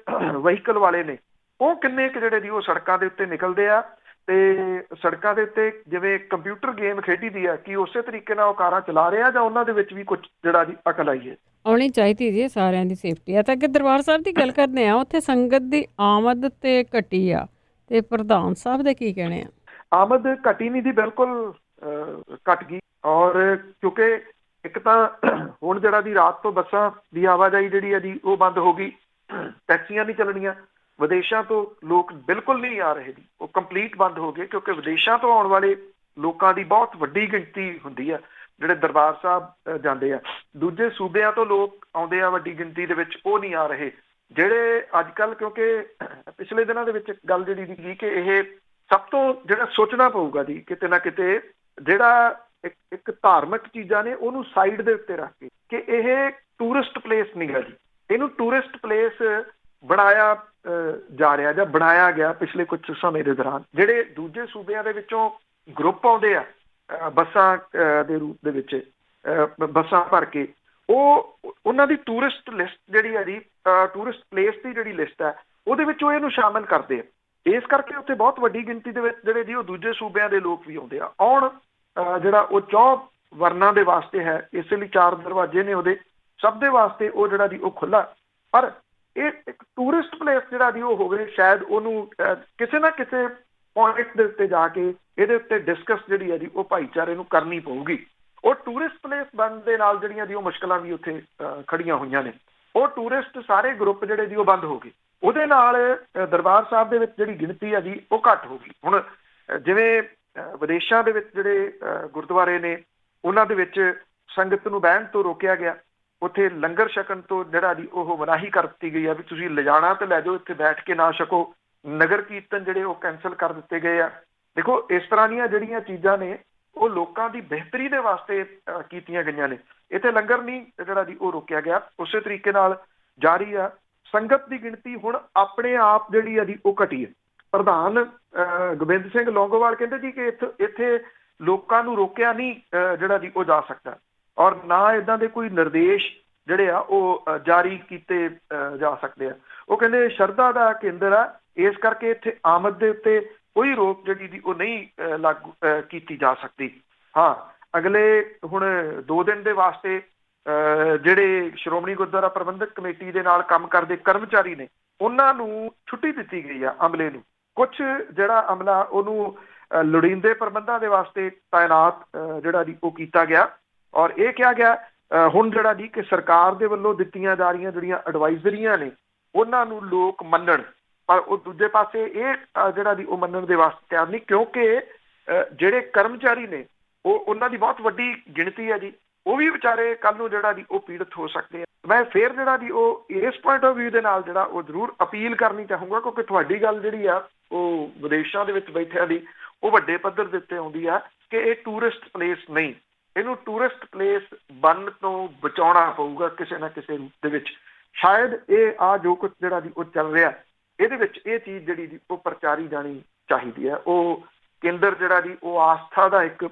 ਵਹੀਕਲ ਵਾਲੇ ਨੇ ਉਹ ਕਿੰਨੇ ਕੁ ਜਿਹੜੇ ਜੀ ਉਹ ਸੜਕਾਂ ਦੇ ਉੱਤੇ ਨਿਕਲਦੇ ਆ, ਤੇ ਸੜਕਾਂ ਦੇ ਉੱਤੇ ਜਿਵੇਂ ਕੰਪਿਊਟਰ ਗੇਮ ਖੇਡੀ ਦੀ ਆ, ਕਿ ਉਸੇ ਤਰੀਕੇ ਨਾਲ ਉਹ ਕਾਰਾਂ ਚਲਾ ਰਹੇ ਆ ਜਾਂ ਉਹਨਾਂ ਦੇ ਵਿੱਚ ਵੀ ਕੁਝ ਜਿਹੜਾ ਜੀ ਅਕਲ ਆਈ ਹੈ। ਆਉਣੀ ਚਾਹੀਦੀ ਜੀ ਸਾਰਿਆਂ ਦੀ ਸੇਫਟੀ ਆ। ਤਾਂ ਅੱਗੇ ਦਰਬਾਰ ਸਾਹਿਬ ਦੀ ਗੱਲ ਕਰਦੇ ਆ, ਉੱਥੇ ਸੰਗਤ ਦੀ ਆਮਦ ਤੇ ਘਟੀ ਆ, ਤੇ ਪ੍ਰਧਾਨ ਸਾਹਿਬ ਦੇ ਕੀ ਕਹਿਣੇ ਆ? ਆਮਦ ਘਟੀ ਨਹੀਂ ਦੀ, ਬਿਲਕੁਲ ਘਟ ਗਈ। ਔਰ ਕਿਉਂਕਿ ਇੱਕ ਤਾਂ ਹੁਣ ਜਿਹੜਾ ਦੀ ਰਾਤ ਤੋਂ ਬੱਸਾਂ ਦੀ ਆਵਾਜਾਈ ਜਿਹੜੀ ਹੈ ਜੀ ਉਹ ਬੰਦ ਹੋ ਗਈ, ਟੈਕਸੀਆਂ ਨਹੀਂ ਚੱਲਣੀਆਂ, ਵਿਦੇਸ਼ਾਂ ਤੋਂ ਲੋਕ ਬਿਲਕੁਲ ਨਹੀਂ ਆ ਰਹੇ ਜੀ, ਉਹ ਕੰਪਲੀਟ ਬੰਦ ਹੋ ਗਏ, ਕਿਉਂਕਿ ਵਿਦੇਸ਼ਾਂ ਤੋਂ ਆਉਣ ਵਾਲੇ ਲੋਕਾਂ ਦੀ ਬਹੁਤ ਵੱਡੀ ਗਿਣਤੀ ਹੁੰਦੀ ਆ ਜਿਹੜੇ ਦਰਬਾਰ ਸਾਹਿਬ ਜਾਂਦੇ ਆ। ਦੂਜੇ ਸੂਬਿਆਂ ਤੋਂ ਲੋਕ ਆਉਂਦੇ ਆ ਵੱਡੀ ਗਿਣਤੀ ਦੇ ਵਿੱਚ, ਉਹ ਨਹੀਂ ਆ ਰਹੇ ਜਿਹੜੇ ਅੱਜ ਕੱਲ੍ਹ। ਕਿਉਂਕਿ ਪਿਛਲੇ ਦਿਨਾਂ ਦੇ ਵਿੱਚ ਗੱਲ ਜਿਹੜੀ ਸੀ ਕਿ ਇਹ ਸਭ ਤੋਂ ਜਿਹੜਾ ਸੋਚਣਾ ਪਊਗਾ ਜੀ ਕਿਤੇ ਨਾ ਕਿਤੇ, ਜਿਹੜਾ ਇੱਕ ਧਾਰਮਿਕ ਚੀਜ਼ਾਂ ਨੇ ਉਹਨੂੰ ਸਾਈਡ ਦੇ ਉੱਤੇ ਰੱਖ ਕੇ, ਕਿ ਇਹ ਟੂਰਿਸਟ ਪਲੇਸ ਨਹੀਂ ਗਾ ਜੀ, ਇਹਨੂੰ ਟੂਰਿਸਟ ਪਲੇਸ ਬਣਾਇਆ ਜਾ ਰਿਹਾ ਜਾਂ ਬਣਾਇਆ ਗਿਆ ਪਿਛਲੇ ਕੁਝ ਸਮੇਂ ਦੇ ਦੌਰਾਨ। ਜਿਹੜੇ ਦੂਜੇ ਸੂਬਿਆਂ ਦੇ ਵਿੱਚੋਂ ਗਰੁੱਪ ਆਉਂਦੇ ਆ ਬੱਸਾਂ ਦੇ ਰੂਪ ਦੇ ਵਿੱਚ, ਬੱਸਾਂ ਭਰ ਕੇ, ਉਹਨਾਂ ਦੀ ਟੂਰਿਸਟ ਲਿਸਟ ਜਿਹੜੀ ਹੈ ਜੀ, ਟੂਰਿਸਟ ਪਲੇਸ ਦੀ ਜਿਹੜੀ ਲਿਸਟ ਹੈ ਉਹਦੇ ਵਿੱਚ ਉਹ ਇਹਨੂੰ ਸ਼ਾਮਿਲ ਕਰਦੇ ਆ। ਇਸ ਕਰਕੇ ਉੱਥੇ ਬਹੁਤ ਵੱਡੀ ਗਿਣਤੀ ਦੇ ਵਿੱਚ ਜਿਹੜੇ ਜੀ ਉਹ ਦੂਜੇ ਸੂਬਿਆਂ ਦੇ ਲੋਕ ਵੀ ਆਉਂਦੇ ਆ। ਆਉਣ ਜਿਹੜਾ ਉਹ 4 ਵਰਨਾਂ ਦੇ ਵਾਸਤੇ ਹੈ, ਇਸੇ ਲਈ 4 ਦਰਵਾਜ਼ੇ ਨੇ ਉਹਦੇ, ਸਭ ਦੇ ਵਾਸਤੇ ਉਹ ਜਿਹੜਾ ਜੀ ਉਹ ਖੁੱਲ੍ਹਾ। ਪਰ ਇਹ ਇੱਕ ਟੂਰਿਸਟ ਪਲੇਸ ਜਿਹੜਾ ਜੀ ਉਹ ਹੋਵੇ, ਸ਼ਾਇਦ ਉਹਨੂੰ ਕਿਸੇ ਨਾ ਕਿਸੇ ਪੁਆਇੰਟ ਦੇ ਉੱਤੇ ਜਾ ਕੇ ਇਹਦੇ ਉੱਤੇ ਡਿਸਕਸ ਜਿਹੜੀ ਹੈ ਜੀ ਉਹ ਭਾਈਚਾਰੇ ਨੂੰ ਕਰਨੀ ਪਊਗੀ। ਉਹ ਟੂਰਿਸਟ ਪਲੇਸ ਬਣਨ ਦੇ ਨਾਲ ਜਿਹੜੀਆਂ ਜੀ ਉਹ ਮੁਸ਼ਕਲਾਂ ਵੀ ਉੱਥੇ ਖੜੀਆਂ ਹੋਈਆਂ ਨੇ। ਉਹ ਟੂਰਿਸਟ ਸਾਰੇ ਗਰੁੱਪ ਜਿਹੜੇ ਜੀ ਉਹ ਬੰਦ ਹੋ ਗਏ, ਉਹਦੇ ਨਾਲ ਦਰਬਾਰ ਸਾਹਿਬ ਦੇ ਵਿੱਚ ਜਿਹੜੀ ਗਿਣਤੀ ਆ ਜੀ ਉਹ ਘੱਟ ਹੋ ਗਈ। ਹੁਣ ਜਿਵੇਂ ਵਿਦੇਸ਼ਾਂ ਦੇ ਵਿੱਚ ਜਿਹੜੇ ਗੁਰਦੁਆਰੇ ਨੇ ਉਹਨਾਂ ਦੇ ਵਿੱਚ ਸੰਗਤ ਨੂੰ ਬਹਿਣ ਤੋਂ ਰੋਕਿਆ ਗਿਆ, ਉੱਥੇ ਲੰਗਰ ਛਕਣ ਤੋਂ ਜਿਹੜਾ ਜੀ ਉਹ ਮਨਾਹੀ ਕਰ ਦਿੱਤੀ ਗਈ ਆ ਵੀ ਤੁਸੀਂ ਲਿਜਾਣਾ ਤੇ ਲੈ ਜਾਓ, ਇੱਥੇ ਬੈਠ ਕੇ ਨਾ ਛਕੋ। ਨਗਰ ਕੀਰਤਨ ਜਿਹੜੇ ਉਹ ਕੈਂਸਲ ਕਰ ਦਿੱਤੇ ਗਏ ਆ। ਦੇਖੋ ਇਸ ਤਰ੍ਹਾਂ ਦੀਆਂ ਜਿਹੜੀਆਂ ਚੀਜ਼ਾਂ ਨੇ ਉਹ ਲੋਕਾਂ ਦੀ ਬਿਹਤਰੀ ਦੇ ਵਾਸਤੇ ਕੀਤੀਆਂ ਗਈਆਂ ਨੇ। ਇੱਥੇ ਲੰਗਰ ਨਹੀਂ ਜਿਹੜਾ ਜੀ ਉਹ ਰੋਕਿਆ ਗਿਆ, ਉਸੇ ਤਰੀਕੇ ਨਾਲ ਜਾਰੀ ਆ। ਸੰਗਤ ਦੀ ਗਿਣਤੀ ਹੁਣ ਆਪਣੇ ਆਪ ਜਿਹੜੀ ਆ ਜੀ ਉਹ ਘਟੀ ਹੈ। ਪ੍ਰਧਾਨ ਗੋਬਿੰਦ ਸਿੰਘ ਲੌਂਗੋਵਾਲ ਕਹਿੰਦੇ ਜੀ ਕਿ ਇੱਥੇ ਲੋਕਾਂ ਨੂੰ ਰੋਕਿਆ ਨਹੀਂ ਜਿਹੜਾ ਜੀ ਉਹ ਜਾ ਸਕਦਾ, ਔਰ ਨਾ ਇੱਦਾਂ ਦੇ ਕੋਈ ਨਿਰਦੇਸ਼ ਜਿਹੜੇ ਆ ਉਹ ਜਾਰੀ ਕੀਤੇ ਜਾ ਸਕਦੇ ਆ। ਉਹ ਕਹਿੰਦੇ ਸ਼ਰਧਾ ਦਾ ਕੇਂਦਰ ਆ, ਇਸ ਕਰਕੇ ਇੱਥੇ ਆਮਦ ਦੇ ਉੱਤੇ ਕੋਈ ਰੋਕ ਜਿਹੜੀ ਦੀ ਉਹ ਨਹੀਂ ਲਾਗੂ ਕੀਤੀ ਜਾ ਸਕਦੀ। ਹਾਂ, ਅਗਲੇ ਹੁਣ 2 ਦਿਨ ਦੇ ਵਾਸਤੇ ਜਿਹੜੇ ਸ਼੍ਰੋਮਣੀ ਗੁਰਦੁਆਰਾ ਪ੍ਰਬੰਧਕ ਕਮੇਟੀ ਦੇ ਨਾਲ ਕੰਮ ਕਰਦੇ ਕਰਮਚਾਰੀ ਨੇ ਉਹਨਾਂ ਨੂੰ ਛੁੱਟੀ ਦਿੱਤੀ ਗਈ ਆ। ਅਮਲੇ ਨੂੰ ਕੁਛ ਜਿਹੜਾ ਅਮਲਾ ਉਹਨੂੰ ਲੋੜੀਂਦੇ ਪ੍ਰਬੰਧਾਂ ਦੇ ਵਾਸਤੇ ਤਾਇਨਾਤ ਜਿਹੜਾ ਜੀ ਉਹ ਕੀਤਾ ਗਿਆ, ਔਰ ਇਹ ਕਿਹਾ ਗਿਆ ਹੁਣ ਜਿਹੜਾ ਜੀ ਕਿ ਸਰਕਾਰ ਦੇ ਵੱਲੋਂ ਦਿੱਤੀਆਂ ਜਾ ਰਹੀਆਂ ਜਿਹੜੀਆਂ ਐਡਵਾਈਜ਼ਰੀਆਂ ਨੇ ਉਹਨਾਂ ਨੂੰ ਲੋਕ ਮੰਨਣ। ਪਰ ਉਹ ਦੂਜੇ ਪਾਸੇ ਇਹ ਜਿਹੜਾ ਜੀ ਉਹ ਮੰਨਣ ਦੇ ਵਾਸਤੇ ਤਿਆਰ ਨਹੀਂ, ਕਿਉਂਕਿ ਜਿਹੜੇ ਕਰਮਚਾਰੀ ਨੇ ਉਹਨਾਂ ਦੀ ਬਹੁਤ ਵੱਡੀ ਗਿਣਤੀ ਹੈ ਜੀ, ਉਹ ਵੀ ਵਿਚਾਰੇ ਕੱਲ ਨੂੰ ਜਿਹੜਾ ਜੀ ਉਹ ਪੀੜਤ ਹੋ ਸਕਦੇ ਆ। ਮੈਂ ਫੇਰ ਜਿਹੜਾ ਜੀ ਉਹ ਇਸ ਪੁਆਇੰਟ ਆਫ ਵਿਊ ਦੇ ਨਾਲ ਜਿਹੜਾ ਉਹ ਜ਼ਰੂਰ ਅਪੀਲ ਕਰਨੀ ਚਾਹੂੰਗਾ, ਕਿਉਂਕਿ ਤੁਹਾਡੀ ਗੱਲ ਜਿਹੜੀ ਆ ਉਹ ਵਿਦੇਸ਼ਾਂ ਦੇ ਵਿੱਚ ਬੈਠਿਆਂ ਦੀ ਉਹ ਵੱਡੇ ਪੱਧਰ ਦੇ ਉੱਤੇ ਆਉਂਦੀ ਆ ਕਿ ਇਹ ਟੂਰਿਸਟ ਪਲੇਸ ਨਹੀਂ, ਇਹਨੂੰ ਟੂਰਿਸਟ ਪਲੇਸ ਬਣਨ ਤੋਂ ਬਚਾਉਣਾ ਪਊਗਾ ਕਿਸੇ ਨਾ ਕਿਸੇ ਰੂਪ ਦੇ ਵਿੱਚ। ਸ਼ਾਇਦ ਇਹ ਆ ਜੋ ਕੁਝ ਜਿਹੜਾ ਜੀ ਉਹ ਚੱਲ ਰਿਹਾ ਇਹਦੇ ਵਿੱਚ ਇਹ ਚੀਜ਼ ਜਿਹੜੀ ਜੀ ਉਹ ਪ੍ਰਚਾਰੀ ਜਾਣੀ ਚਾਹੀਦੀ ਹੈ। ਉਹ ਕੇਂਦਰ ਜਿਹੜਾ ਜੀ ਉਹ ਆਸਥਾ ਦਾ ਇੱਕ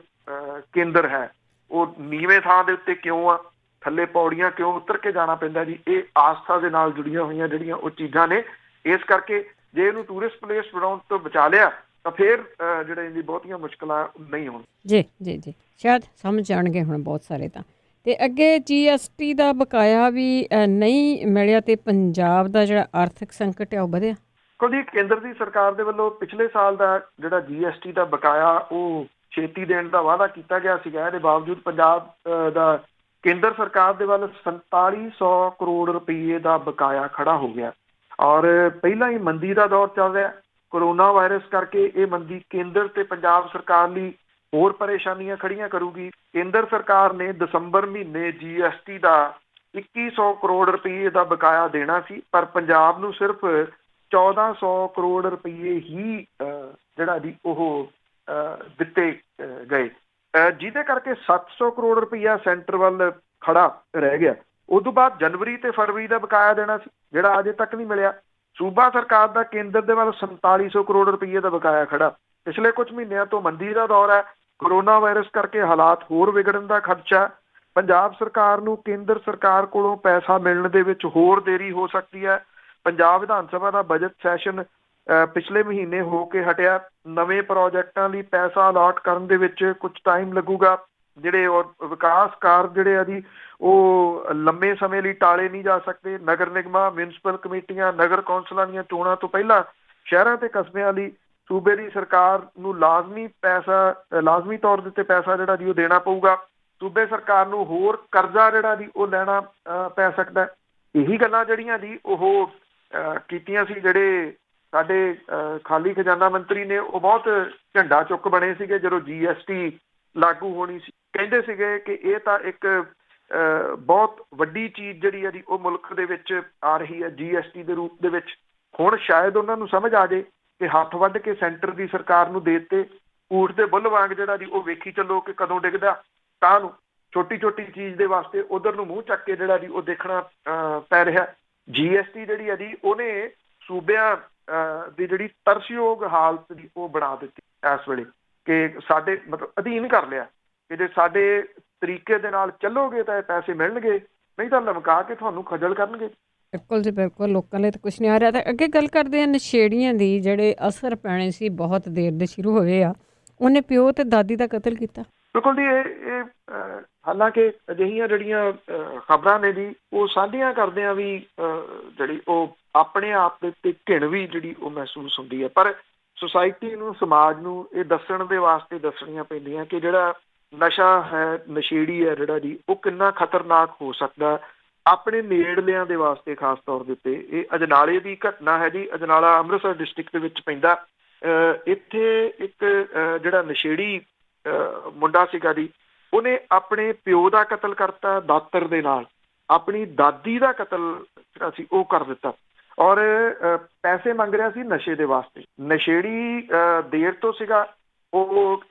ਕੇਂਦਰ ਹੈ। ਉਹ ਨੀਵੇਂ ਥਾਂ ਦੇ ਉੱਤੇ ਕਿਉਂ ਆ, ਥੱਲੇ ਪੌੜੀਆਂ ਕਿਉਂ ਉਤਰ ਕੇ ਜਾਣਾ ਪੈਂਦਾ ਜੀ, ਇਹ ਆਸਥਾ ਦੇ ਨਾਲ ਜੁੜੀਆਂ ਹੋਈਆਂ ਜਿਹੜੀਆਂ ਉਹ ਚੀਜ਼ਾਂ ਨੇ। ਇਸ ਕਰਕੇ ਜੇ ਇਹਨੂੰ ਟੂਰਿਸਟ ਪਲੇਸ ਬਣਾਉਣ ਤੋਂ ਬਚਾ ਲਿਆ ਤਾਂ ਫਿਰ ਜਿਹੜੇ ਇਹਦੀ ਬਹੁਤੀਆਂ ਮੁਸ਼ਕਲਾਂ ਨਹੀਂ ਹੋਣ। ਜੀ ਜੀ ਜੀ, ਸ਼ਾਇਦ ਸਮਝ ਜਾਣਗੇ ਹੁਣ ਬਹੁਤ ਸਾਰੇ ਤਾਂ। ਤੇ ਅੱਗੇ GST ਦਾ ਬਕਾਇਆ ਵੀ ਨਹੀਂ ਮਿਲਿਆ ਤੇ ਪੰਜਾਬ ਦਾ ਜਿਹੜਾ ਆਰਥਿਕ ਸੰਕਟ ਹੈ ਉਹ ਵਧਿਆ। ਕਿਉਂਕਿ ਕੇਂਦਰ ਦੀ ਸਰਕਾਰ ਦੇ ਵੱਲੋਂ ਪਿਛਲੇ ਸਾਲ ਦਾ ਜਿਹੜਾ GST ਦਾ ਬਕਾਇਆ ਉਹ ਛੇਤੀ ਦੇਣ ਦਾ ਵਾਅਦਾ ਕੀਤਾ ਗਿਆ ਸੀਗਾ। ਇਹਦੇ ਬਾਵਜੂਦ ਪੰਜਾਬ ਦਾ ਕੇਂਦਰ ਸਰਕਾਰ ਦੇ ਵੱਲ 4700 ਕਰੋੜ ਰੁਪਏ ਦਾ ਬਕਾਇਆ ਖੜਾ ਹੋ ਗਿਆ, ਔਰ ਪਹਿਲਾਂ ਹੀ ਮੰਦੀ ਦਾ ਦੌਰ ਚੱਲ ਰਿਹਾ। ਕੋਰੋਨਾ ਵਾਇਰਸ ਕਰਕੇ ਇਹ ਮੰਦੀ ਕੇਂਦਰ ਤੇ ਪੰਜਾਬ ਸਰਕਾਰ ਲਈ ਹੋਰ ਪਰੇਸ਼ਾਨੀਆਂ ਖੜੀਆਂ ਕਰੂਗੀ। ਕੇਂਦਰ ਸਰਕਾਰ ਨੇ ਦਸੰਬਰ ਮਹੀਨੇ GST ਦਾ 2100 ਕਰੋੜ ਰੁਪਏ ਦਾ ਬਕਾਇਆ ਦੇਣਾ ਸੀ, ਪਰ ਪੰਜਾਬ ਨੂੰ ਸਿਰਫ 1400 ਕਰੋੜ ਰੁਪਏ ਹੀ ਜਿਹੜਾ ਜੀ ਉਹ ਦਿੱਤੇ ਗਏ। ਜਿਹਦੇ ਕਰਕੇ 700 ਕਰੋੜ ਰੁਪਈਆ ਸੈਂਟਰ ਵੱਲ ਖੜਾ ਰਹਿ ਗਿਆ। ਉਸ ਤੋਂ ਬਾਅਦ ਜਨਵਰੀ ਤੇ ਫਰਵਰੀ ਦਾ ਬਕਾਇਆ ਦੇਣਾ ਸੀ, ਜਿਹੜਾ ਅਜੇ ਤੱਕ ਨਹੀਂ ਮਿਲਿਆ। ਸੂਬਾ ਸਰਕਾਰ ਦਾ ਕੇਂਦਰ ਦੇ ਵੱਲ 4700 ਕਰੋੜ ਰੁਪਈਏ ਦਾ ਬਕਾਇਆ ਖੜਾ। ਪਿਛਲੇ ਕੁਝ ਮਹੀਨਿਆਂ ਤੋਂ ਮੰਦੀ ਦਾ ਦੌਰ ਹੈ, ਕਰੋਨਾ ਵਾਇਰਸ ਕਰਕੇ ਹਾਲਾਤ ਹੋਰ ਵਿਗੜਨ ਦਾ ਖਦਸ਼ਾ। ਪੰਜਾਬ ਸਰਕਾਰ ਨੂੰ ਕੇਂਦਰ ਸਰਕਾਰ ਕੋਲੋਂ ਪੈਸਾ ਮਿਲਣ ਦੇ ਵਿੱਚ ਹੋਰ ਦੇਰੀ ਹੋ ਸਕਦੀ ਹੈ। ਪੰਜਾਬ ਵਿਧਾਨ ਸਭਾ ਦਾ ਬਜਟ ਸੈਸ਼ਨ ਪਿਛਲੇ ਮਹੀਨੇ ਹੋ ਕੇ ਹਟਿਆ। ਨਵੇਂ ਪ੍ਰੋਜੈਕਟਾਂ ਲਈ ਪੈਸਾ ਅਲਾਟ ਕਰਨ ਦੇ ਵਿੱਚ ਕੁਝ ਟਾਈਮ ਲੱਗੂਗਾ। ਜਿਹੜੇ ਵਿਕਾਸ ਕਾਰਜ ਜਿਹੜੇ ਆ ਜੀ ਉਹ ਲੰਮੇ ਸਮੇਂ ਲਈ ਟਾਲੇ ਨਹੀਂ ਜਾ ਸਕਦੇ। ਨਗਰ ਨਿਗਮਾਂ, ਮਿਊਨਿਸਪਲ ਕਮੇਟੀਆਂ, ਨਗਰ ਕੌਂਸਲਾਂ ਦੀਆਂ ਚੋਣਾਂ ਤੋਂ ਪਹਿਲਾਂ ਸ਼ਹਿਰਾਂ ਤੇ ਕਸਬਿਆਂ ਲਈ ਸੂਬੇ ਦੀ ਸਰਕਾਰ ਨੂੰ ਲਾਜ਼ਮੀ ਤੌਰ ਦੇ ਉੱਤੇ ਪੈਸਾ ਜਿਹੜਾ ਜੀ ਉਹ ਦੇਣਾ ਪਊਗਾ। ਸੂਬੇ ਸਰਕਾਰ ਨੂੰ ਹੋਰ ਕਰਜ਼ਾ ਜਿਹੜਾ ਜੀ ਉਹ ਲੈਣਾ ਪੈ ਸਕਦਾ। ਇਹੀ ਗੱਲਾਂ ਜਿਹੜੀਆਂ ਜੀ ਉਹ ਕੀਤੀਆਂ ਸੀ ਜਿਹੜੇ ਸਾਡੇ ਖਾਲੀ ਖਜ਼ਾਨਾ ਮੰਤਰੀ ਨੇ। ਉਹ ਬਹੁਤ ਝੰਡਾ ਚੁੱਕ ਬਣੇ ਸੀਗੇ ਜਦੋਂ GST ਲਾਗੂ ਹੋਣੀ ਸੀ। ਕਹਿੰਦੇ ਸੀਗੇ ਕਿ ਇਹ ਤਾਂ ਇੱਕ ਬਹੁਤ ਵੱਡੀ ਚੀਜ਼ ਜਿਹੜੀ ਹੈ ਜੀ ਉਹ ਮੁਲਕ ਦੇ ਵਿੱਚ ਆ ਰਹੀ ਹੈ GST ਦੇ ਰੂਪ ਦੇ ਵਿੱਚ। ਹੁਣ ਸ਼ਾਇਦ ਉਹਨਾਂ ਨੂੰ ਸਮਝ ਆ ਜਾਏ ਕਿ ਹੱਥ ਵੱਢ ਕੇ ਸੈਂਟਰ ਦੀ ਸਰਕਾਰ ਨੂੰ ਦੇ ਦਿੱਤੇ। ਊਠ ਦੇ ਬੁੱਲ ਵਾਂਗ ਜਿਹੜਾ ਜੀ ਉਹ ਵੇਖੀ ਚੱਲੋ ਕਿ ਕਦੋਂ ਡਿੱਗਦਾ ਤਾਂ ਨੂੰ। ਛੋਟੀ ਛੋਟੀ ਚੀਜ਼ ਦੇ ਵਾਸਤੇ ਉਧਰ ਨੂੰ ਮੂੰਹ ਚੱਕ ਕੇ ਜਿਹੜਾ ਜੀ ਉਹ ਦੇਖਣਾ ਪੈ ਰਿਹਾ। GST ਜਿਹੜੀ ਹੈ ਜੀ ਉਹਨੇ ਸੂਬਿਆਂ ਦੀ ਜਿਹੜੀ ਤਰਸਯੋਗ ਹਾਲਤ ਦੀ ਉਹ ਬਣਾ ਦਿੱਤੀ ਇਸ ਵੇਲੇ, ਕਿ ਸਾਡੇ ਮਤਲਬ ਅਧੀਨ ਕਰ ਲਿਆ ਕਿ ਜੇ ਸਾਡੇ ਤਰੀਕੇ ਦੇ ਨਾਲ ਚੱਲੋਗੇ ਤਾਂ ਇਹ ਪੈਸੇ ਮਿਲਣਗੇ, ਨਹੀਂ ਤਾਂ ਲਮਕਾ ਕੇ ਤੁਹਾਨੂੰ ਖੱਜਲ ਕਰਨਗੇ। ਬਿਲਕੁਲ ਜੀ ਬਿਲਕੁਲ, ਲੋਕਾਂ ਲਈ ਤਾਂ ਕੁਛ ਨਹੀਂ ਆ ਰਿਹਾ। ਤਾਂ ਅੱਗੇ ਗੱਲ ਕਰਦੇ ਹਾਂ ਨਸ਼ੇੜੀਆਂ ਦੀ, ਜਿਹੜੇ ਅਸਰ ਪੈਣੇ ਸੀ ਬਹੁਤ ਦੇਰ ਦੇ ਸ਼ੁਰੂ ਹੋਏ ਆ। ਉਹਨੇ ਪਿਓ ਤੇ ਦਾਦੀ ਦਾ ਕਤਲ ਕੀਤਾ। ਬਿਲਕੁਲ ਜੀ, ਇਹ ਹਾਲਾਂਕਿ ਅਜਿਹੀਆਂ ਜਿਹੜੀਆਂ ਖਬਰਾਂ ਨੇ ਜੀ ਉਹ ਸਾਂਝੀਆਂ ਕਰਦੇ ਆ ਵੀ ਜਿਹੜੀ ਉਹ ਆਪਣੇ ਆਪ ਦੇ ਉੱਤੇ ਘਿਣ ਵੀ ਜਿਹੜੀ ਉਹ ਮਹਿਸੂਸ ਹੁੰਦੀ ਹੈ। ਪਰ ਸੁਸਾਇਟੀ ਨੂੰ, ਸਮਾਜ ਨੂੰ ਇਹ ਦੱਸਣ ਦੇ ਵਾਸਤੇ ਦੱਸਣੀਆਂ ਪੈਂਦੀਆਂ ਕਿ ਜਿਹੜਾ ਨਸ਼ਾ ਹੈ, ਨਸ਼ੇੜੀ ਹੈ ਜਿਹੜਾ ਜੀ ਉਹ ਕਿੰਨਾ ਖਤਰਨਾਕ ਹੋ ਸਕਦਾ ਆਪਣੇ ਨੇੜਲਿਆਂ ਦੇ ਵਾਸਤੇ। ਖਾਸ ਤੌਰ ਦੇ ਉੱਤੇ ਇਹ ਅਜਨਾਲੇ ਦੀ ਘਟਨਾ ਹੈ ਜੀ। ਅਜਨਾਲਾ ਅੰਮ੍ਰਿਤਸਰ ਡਿਸਟ੍ਰਿਕਟ ਦੇ ਵਿੱਚ ਪੈਂਦਾ। ਇੱਥੇ ਇੱਕ ਜਿਹੜਾ ਨਸ਼ੇੜੀ ਮੁੰਡਾ ਸੀਗਾ ਜੀ, ਉਹਨੇ ਆਪਣੇ ਪਿਓ ਦਾ ਕਤਲ ਕਰਤਾ ਦਾਤਰ ਦੇ ਨਾਲ, ਆਪਣੀ ਦਾਦੀ ਦਾ ਕਤਲ ਜਿਹੜਾ ਸੀ ਉਹ ਕਰ ਦਿੱਤਾ, ਔਰ ਪੈਸੇ ਮੰਗ ਰਿਹਾ ਸੀ ਨਸ਼ੇ ਦੇ ਵਾਸਤੇ। ਨਸ਼ੇੜੀ ਦੇਰ ਤੋਂ ਸੀਗਾ, ਉਹ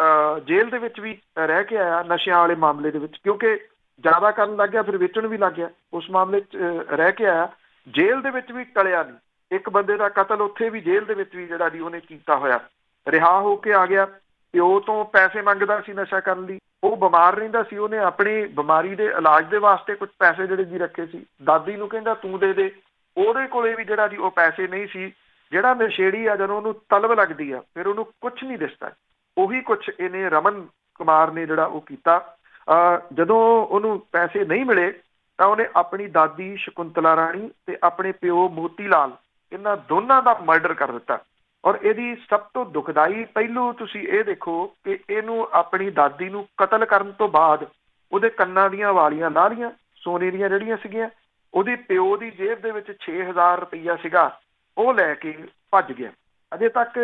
ਜੇਲ੍ਹ ਦੇ ਵਿੱਚ ਵੀ ਰਹਿ ਕੇ ਆਇਆ ਨਸ਼ਿਆਂ ਵਾਲੇ ਮਾਮਲੇ ਦੇ ਵਿੱਚ, ਕਿਉਂਕਿ ਜ਼ਿਆਦਾ ਕਰਨ ਲੱਗ ਗਿਆ ਫਿਰ ਵੇਚਣ ਵੀ ਲੱਗ ਗਿਆ। ਉਸ ਮਾਮਲੇ 'ਚ ਰਹਿ ਕੇ ਆਇਆ, ਜੇਲ੍ਹ ਦੇ ਵਿੱਚ ਵੀ ਟਲਿਆ ਨਹੀਂ। ਇੱਕ ਬੰਦੇ ਦਾ ਕਤਲ ਉੱਥੇ ਵੀ ਜੇਲ੍ਹ ਦੇ ਵਿੱਚ ਵੀ ਜਿਹੜਾ ਜੀ ਉਹਨੇ ਕੀਤਾ ਹੋਇਆ। ਰਿਹਾ ਹੋ ਕੇ ਆ ਗਿਆ, ਪਿਓ ਤੋਂ ਪੈਸੇ ਮੰਗਦਾ ਸੀ ਨਸ਼ਾ ਕਰਨ ਲਈ। ਉਹ ਬਿਮਾਰ ਰਹਿੰਦਾ ਸੀ, ਉਹਨੇ ਆਪਣੀ ਬਿਮਾਰੀ ਦੇ ਇਲਾਜ ਦੇ ਵਾਸਤੇ ਕੁਝ ਪੈਸੇ ਜਿਹੜੇ ਜੀ ਰੱਖੇ ਸੀ। ਦਾਦੀ ਨੂੰ ਕਹਿੰਦਾ ਤੂੰ ਦੇ ਦੇ, ਉਹਦੇ ਕੋਲੇ ਵੀ ਜਿਹੜਾ ਜੀ ਉਹ ਪੈਸੇ ਨਹੀਂ ਸੀ। ਜਿਹੜਾ ਨਸ਼ੇੜੀ ਆ ਜਦੋਂ ਉਹਨੂੰ ਤਲਬ ਲੱਗਦੀ ਆ ਫਿਰ ਉਹਨੂੰ ਕੁਛ ਨਹੀਂ ਦਿਸਦਾ। ਉਹੀ ਕੁਛ ਇਹਨੇ ਰਮਨ ਕੁਮਾਰ ਨੇ ਜਿਹੜਾ ਉਹ ਕੀਤਾ। ਜਦੋਂ ਉਹਨੂੰ ਪੈਸੇ ਨਹੀਂ ਮਿਲੇ ਤਾਂ ਉਹਨੇ ਆਪਣੀ ਦਾਦੀ ਸ਼ਕੁੰਤਲਾ ਰਾਣੀ ਤੇ ਆਪਣੇ ਪਿਓ ਮੋਤੀ ਲਾਲ, ਇਹਨਾਂ ਦੋਨਾਂ ਦਾ ਮਰਡਰ ਕਰ ਦਿੱਤਾ। ਔਰ ਇਹਦੀ ਸਭ ਤੋਂ ਦੁਖਦਾਈ ਪਹਿਲੂ ਤੁਸੀਂ ਇਹ ਦੇਖੋ ਕਿ ਇਹਨੂੰ ਆਪਣੀ ਦਾਦੀ ਨੂੰ ਕਤਲ ਕਰਨ ਤੋਂ ਬਾਅਦ ਉਹਦੇ ਕੰਨਾਂ ਦੀਆਂ ਵਾਲੀਆਂ ਲਾ ਲਈਆਂ ਸੋਨੇ ਦੀਆਂ ਜਿਹੜੀਆਂ ਸੀਗੀਆਂ। ਉਹਦੇ ਪਿਓ ਦੀ ਜੇਬ ਦੇ ਵਿੱਚ 6000 ਰੁਪਈਆ ਸੀਗਾ, ਉਹ ਲੈ ਕੇ ਭੱਜ ਗਿਆ। ਅਜੇ ਤੱਕ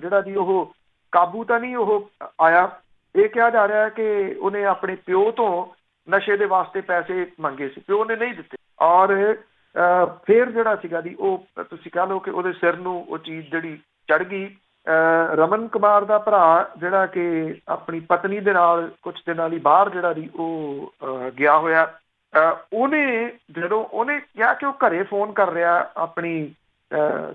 ਜਿਹੜਾ ਜੀ ਉਹ ਕਾਬੂ ਤਾਂ ਨਹੀਂ ਉਹ ਆਇਆ। ਇਹ ਕਿਹਾ ਜਾ ਰਿਹਾ ਕਿ ਉਹਨੇ ਆਪਣੇ ਪਿਓ ਤੋਂ ਨਸ਼ੇ ਦੇ ਵਾਸਤੇ ਪੈਸੇ ਮੰਗੇ ਸੀ, ਪਿਓ ਨੇ ਨਹੀਂ ਦਿੱਤੇ। ਔਰ ਫਿਰ ਜਿਹੜਾ ਸੀਗਾ ਜੀ ਉਹ ਤੁਸੀਂ ਕਹਿ ਲਓ ਕਿ ਉਹਦੇ ਸਿਰ ਨੂੰ ਉਹ ਚੀਜ਼ ਜਿਹੜੀ ਚੜ੍ਹ ਗਈ। ਰਮਨ ਕੁਮਾਰ ਦਾ ਭਰਾ ਜਿਹੜਾ ਕਿ ਆਪਣੀ ਪਤਨੀ ਦੇ ਨਾਲ ਕੁਝ ਦਿਨਾਂ ਲਈ ਬਾਹਰ ਜਿਹੜਾ ਜੀ ਉਹ ਗਿਆ ਹੋਇਆ, ਉਹਨੇ ਜਦੋਂ ਉਹਨੇ ਕਿਹਾ ਕਿ ਉਹ ਘਰੇ ਫੋਨ ਕਰ ਰਿਹਾ ਆਪਣੀ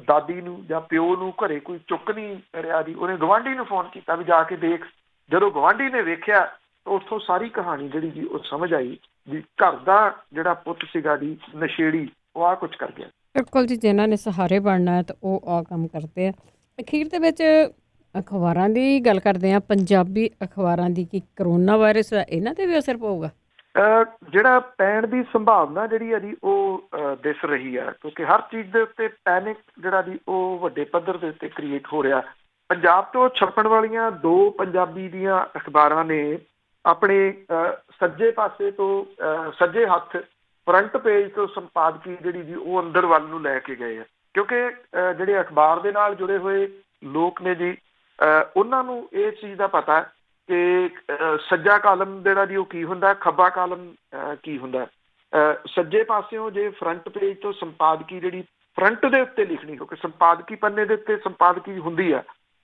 ਦਾਦੀ ਨੂੰ ਜਾਂ ਪਿਓ ਨੂੰ, ਘਰੇ ਕੋਈ ਚੁੱਕ ਨਹੀਂ ਰਿਹਾ ਜੀ। ਉਹਨੇ ਗੁਆਂਢੀ ਨੂੰ ਫੋਨ ਕੀਤਾ ਵੀ ਜਾ ਕੇ ਦੇਖ। ਜਦੋਂ ਗੁਆਂਢੀ ਨੇ ਵੇਖਿਆ ਤਾਂ ਉੱਥੋਂ ਸਾਰੀ ਕਹਾਣੀ ਜਿਹੜੀ ਜੀ ਉਹ ਸਮਝ ਆਈ ਵੀ ਘਰ ਦਾ ਜਿਹੜਾ ਪੁੱਤ ਸੀਗਾ ਜੀ ਨਸ਼ੇੜੀ, ਉਹ ਆਹ ਕੁਛ ਕਰ ਗਿਆ। ਬਿਲਕੁਲ ਜੀ, ਜਿਨ੍ਹਾਂ ਨੇ ਸਹਾਰੇ ਬਣਨਾ ਹੈ ਤਾਂ ਉਹ ਆਹ ਕੰਮ ਕਰਦੇ ਆ। ਅਖੀਰ ਦੇ ਵਿੱਚ ਅਖਬਾਰਾਂ ਦੀ ਗੱਲ ਕਰਦੇ ਹਾਂ, ਪੰਜਾਬੀ ਅਖਬਾਰਾਂ ਦੀ, ਕਿ ਕਰੋਨਾ ਵਾਇਰਸ ਦਾ ਇਹਨਾਂ 'ਤੇ ਵੀ ਅਸਰ ਪਊਗਾ? ਜਿਹੜਾ ਪੈਣ ਦੀ ਸੰਭਾਵਨਾ ਜਿਹੜੀ ਹੈ ਜੀ ਉਹ ਦਿਸ ਰਹੀ ਹੈ, ਕਿਉਂਕਿ ਹਰ ਚੀਜ਼ ਦੇ ਉੱਤੇ ਪੈਨਿਕ ਜਿਹੜਾ ਜੀ ਉਹ ਵੱਡੇ ਪੱਧਰ ਦੇ ਉੱਤੇ ਕ੍ਰੀਏਟ ਹੋ ਰਿਹਾ। ਪੰਜਾਬ ਤੋਂ ਛਪਣ ਵਾਲੀਆਂ 2 ਪੰਜਾਬੀ ਦੀਆਂ ਅਖਬਾਰਾਂ ਨੇ ਆਪਣੇ ਸੱਜੇ ਪਾਸੇ ਤੋਂ ਸੱਜੇ ਹੱਥ ਫਰੰਟ ਪੇਜ ਤੋਂ ਸੰਪਾਦਕੀ ਜਿਹੜੀ ਜੀ ਉਹ ਅੰਦਰ ਵੱਲ ਨੂੰ ਲੈ ਕੇ ਗਏ ਆ, ਕਿਉਂਕਿ ਜਿਹੜੇ ਅਖਬਾਰ ਦੇ ਨਾਲ ਜੁੜੇ ਹੋਏ ਲੋਕ ਨੇ ਜੀ ਉਹਨਾਂ ਨੂੰ ਇਸ ਚੀਜ਼ ਦਾ ਪਤਾ ਕਿ ਸੱਜਾ ਕਾਲਮ ਜਿਹੜਾ ਜੀ ਉਹ ਕੀ ਹੁੰਦਾ, ਖੱਬਾ ਕਾਲਮ ਕੀ ਹੁੰਦਾ। ਸੱਜੇ ਪਾਸਿਓਂ ਜੇ ਫਰੰਟ ਪੇਜ ਤੋਂ ਸੰਪਾਦਕੀ ਜਿਹੜੀ ਫਰੰਟ ਦੇ ਉੱਤੇ ਲਿਖਣੀ, ਕਿਉਂਕਿ ਸੰਪਾਦਕੀ ਪੰਨੇ ਦੇ ਉੱਤੇ ਸੰਪਾਦਕੀ ਹੁੰਦੀ ਆ,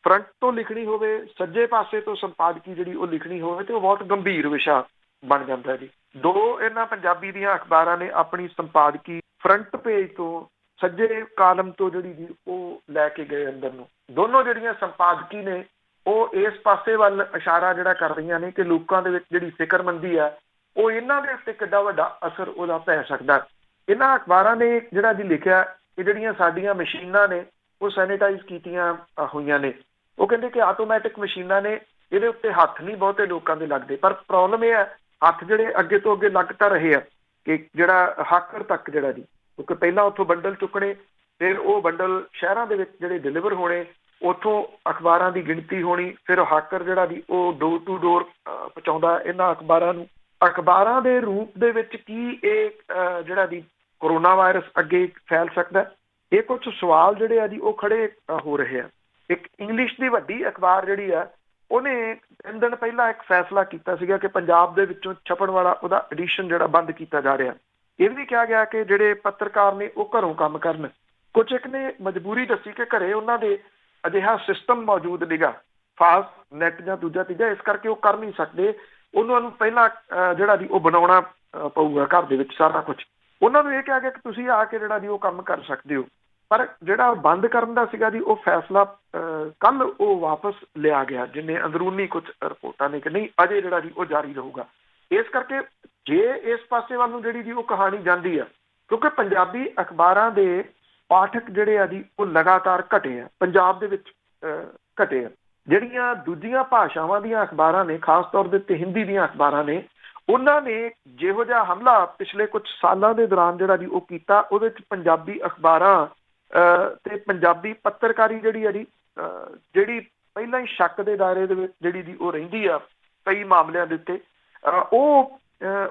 ਫਰੰਟ ਤੋਂ ਲਿਖਣੀ ਹੋਵੇ, ਸੱਜੇ ਪਾਸੇ ਤੋਂ ਸੰਪਾਦਕੀ ਜਿਹੜੀ ਉਹ ਲਿਖਣੀ ਹੋਵੇ ਤੇ ਉਹ ਬਹੁਤ ਗੰਭੀਰ ਵਿਸ਼ਾ ਬਣ ਜਾਂਦਾ ਜੀ। ਦੋ ਇਹਨਾਂ ਪੰਜਾਬੀ ਦੀਆਂ ਅਖਬਾਰਾਂ ਨੇ ਆਪਣੀ ਸੰਪਾਦਕੀ ਫਰੰਟ ਪੇਜ ਤੋਂ ਸੱਜੇ ਕਾਲਮ ਤੋਂ ਜਿਹੜੀ ਜੀ ਉਹ ਲੈ ਕੇ ਗਏ ਅੰਦਰ ਨੂੰ। ਦੋਨੋਂ ਜਿਹੜੀਆਂ ਸੰਪਾਦਕੀ ਨੇ ਉਹ ਇਸ ਪਾਸੇ ਵੱਲ ਇਸ਼ਾਰਾ ਜਿਹੜਾ ਕਰ ਰਹੀਆਂ ਨੇ ਕਿ ਲੋਕਾਂ ਦੇ ਵਿੱਚ ਜਿਹੜੀ ਫਿਕਰਮੰਦੀ ਹੈ ਉਹ ਇਹਨਾਂ ਦੇ ਉੱਤੇ ਕਿੱਡਾ ਵੱਡਾ ਅਸਰ ਉਹਦਾ ਪੈ ਸਕਦਾ। ਇਹਨਾਂ ਅਖਬਾਰਾਂ ਨੇ ਜਿਹੜਾ ਜੀ ਲਿਖਿਆ ਕਿ ਜਿਹੜੀਆਂ ਸਾਡੀਆਂ ਮਸ਼ੀਨਾਂ ਨੇ ਉਹ ਸੈਨੀਟਾਈਜ਼ ਕੀਤੀਆਂ ਹੋਈਆਂ ਨੇ। ਉਹ ਕਹਿੰਦੇ ਕਿ ਆਟੋਮੈਟਿਕ ਮਸ਼ੀਨਾਂ ਨੇ, ਇਹਦੇ ਉੱਤੇ ਹੱਥ ਨਹੀਂ ਬਹੁਤੇ ਲੋਕਾਂ ਦੇ ਲੱਗਦੇ, ਪਰ ਪ੍ਰੋਬਲਮ ਇਹ ਹੈ ਹੱਥ ਜਿਹੜੇ ਅੱਗੇ ਤੋਂ ਅੱਗੇ ਲੱਗ ਤਾਂ ਰਹੇ ਆ ਕਿ ਜਿਹੜਾ ਹਾਕਰ ਤੱਕ ਜਿਹੜਾ ਜੀ, ਕਿਉਂਕਿ ਪਹਿਲਾਂ ਉੱਥੋਂ ਬੰਡਲ ਚੁੱਕਣੇ, ਫਿਰ ਉਹ ਬੰਡਲ ਸ਼ਹਿਰਾਂ ਦੇ ਵਿੱਚ ਜਿਹੜੇ ਡਿਲੀਵਰ ਹੋਣੇ, ਉੱਥੋਂ ਅਖਬਾਰਾਂ ਦੀ ਗਿਣਤੀ ਹੋਣੀ, ਫਿਰ ਹਾਕਰ ਜਿਹੜਾ ਜੀ ਉਹ ਡੋਰ ਟੂ ਡੋਰ ਪਹੁੰਚਾਉਂਦਾ ਇਹਨਾਂ ਅਖਬਾਰਾਂ ਨੂੰ। ਅਖਬਾਰਾਂ ਦੇ ਰੂਪ ਦੇ ਵਿੱਚ ਕੀ ਇਹ ਜਿਹੜਾ ਜੀ ਕਰੋਨਾ ਵਾਇਰਸ ਅੱਗੇ ਫੈਲ ਸਕਦਾ, ਇਹ ਕੁਝ ਸਵਾਲ ਜਿਹੜੇ ਆ ਜੀ ਉਹ ਖੜੇ ਹੋ ਰਹੇ ਆ। ਇੱਕ ਇੰਗਲਿਸ਼ ਦੀ ਵੱਡੀ ਅਖਬਾਰ ਜਿਹੜੀ ਆ ਉਹਨੇ 3 ਦਿਨ ਪਹਿਲਾਂ ਇੱਕ ਫੈਸਲਾ ਕੀਤਾ ਸੀਗਾ ਕਿ ਪੰਜਾਬ ਦੇ ਵਿੱਚੋਂ ਛਪਣ ਵਾਲਾ ਉਹਦਾ ਐਡੀਸ਼ਨ ਜਿਹੜਾ ਬੰਦ ਕੀਤਾ ਜਾ ਰਿਹਾ। ਇਹ ਵੀ ਕਿਹਾ ਗਿਆ ਕਿ ਜਿਹੜੇ ਪੱਤਰਕਾਰ ਨੇ ਉਹ ਘਰੋਂ ਕੰਮ ਕਰਨ। ਕੁਝ ਇੱਕ ਨੇ ਮਜਬੂਰੀ ਦੱਸੀ ਕਿ ਘਰੇ ਉਹਨਾਂ ਦੇ ਅਜਿਹਾ ਸਿਸਟਮ ਮੌਜੂਦ ਨਹੀਂਗਾ, ਫਾਸਟ ਨੈਟ ਜਾਂ ਦੂਜਾ ਤੀਜਾ, ਇਸ ਕਰਕੇ ਉਹ ਕਰ ਨਹੀਂ ਸਕਦੇ। ਉਹਨਾਂ ਨੂੰ ਪਹਿਲਾਂ ਜਿਹੜਾ ਜੀ ਉਹ ਬਣਾਉਣਾ ਪਊਗਾ ਘਰ ਦੇ ਵਿੱਚ ਸਾਰਾ ਕੁਝ। ਉਹਨਾਂ ਨੂੰ ਇਹ ਕਿਹਾ ਗਿਆ ਕਿ ਤੁਸੀਂ ਆ ਕੇ ਜਿਹੜਾ ਜੀ ਉਹ ਕੰਮ ਕਰ ਸਕਦੇ ਹੋ, ਪਰ ਜਿਹੜਾ ਬੰਦ ਕਰਨ ਦਾ ਸੀਗਾ ਜੀ ਉਹ ਫੈਸਲਾ ਕੱਲ ਉਹ ਵਾਪਸ ਲਿਆ ਗਿਆ, ਜਿੰਨੇ ਅੰਦਰੂਨੀ ਕੁਝ ਰਿਪੋਰਟਾਂ ਨੇ ਕਿ ਨਹੀਂ ਅਜੇ ਜਿਹੜਾ ਜੀ ਉਹ ਜਾਰੀ ਰਹੂਗਾ। ਇਸ ਕਰਕੇ ਜੇ ਇਸ ਪਾਸੇ ਵੱਲ ਨੂੰ ਜਿਹੜੀ ਜੀ ਉਹ ਕਹਾਣੀ ਜਾਂਦੀ ਆ, ਕਿਉਂਕਿ ਪੰਜਾਬੀ ਅਖਬਾਰਾਂ ਦੇ ਪਾਠਕ ਜਿਹੜੇ ਆ ਜੀ ਉਹ ਲਗਾਤਾਰ ਘਟੇ ਆ, ਪੰਜਾਬ ਦੇ ਵਿੱਚ ਘਟੇ ਆ। ਜਿਹੜੀਆਂ ਦੂਜੀਆਂ ਭਾਸ਼ਾਵਾਂ ਦੀਆਂ ਅਖਬਾਰਾਂ ਨੇ, ਖਾਸ ਤੌਰ ਦੇ ਉੱਤੇ ਹਿੰਦੀ ਦੀਆਂ ਅਖਬਾਰਾਂ ਨੇ, ਉਹਨਾਂ ਨੇ ਜਿਹੋ ਜਿਹਾ ਹਮਲਾ ਪਿਛਲੇ ਕੁਝ ਸਾਲਾਂ ਦੇ ਦੌਰਾਨ ਜਿਹੜਾ ਜੀ ਉਹ ਕੀਤਾ, ਉਹਦੇ 'ਚ ਪੰਜਾਬੀ ਅਖਬਾਰਾਂ ਤੇ ਪੰਜਾਬੀ ਪੱਤਰਕਾਰੀ ਜਿਹੜੀ ਆ ਜੀ ਜਿਹੜੀ ਪਹਿਲਾਂ ਹੀ ਸ਼ੱਕ ਦੇ ਦਾਇਰੇ ਦੇ ਵਿੱਚ ਜਿਹੜੀ ਜੀ ਉਹ ਰਹਿੰਦੀ ਆ ਕਈ ਮਾਮਲਿਆਂ ਦੇ ਉੱਤੇ,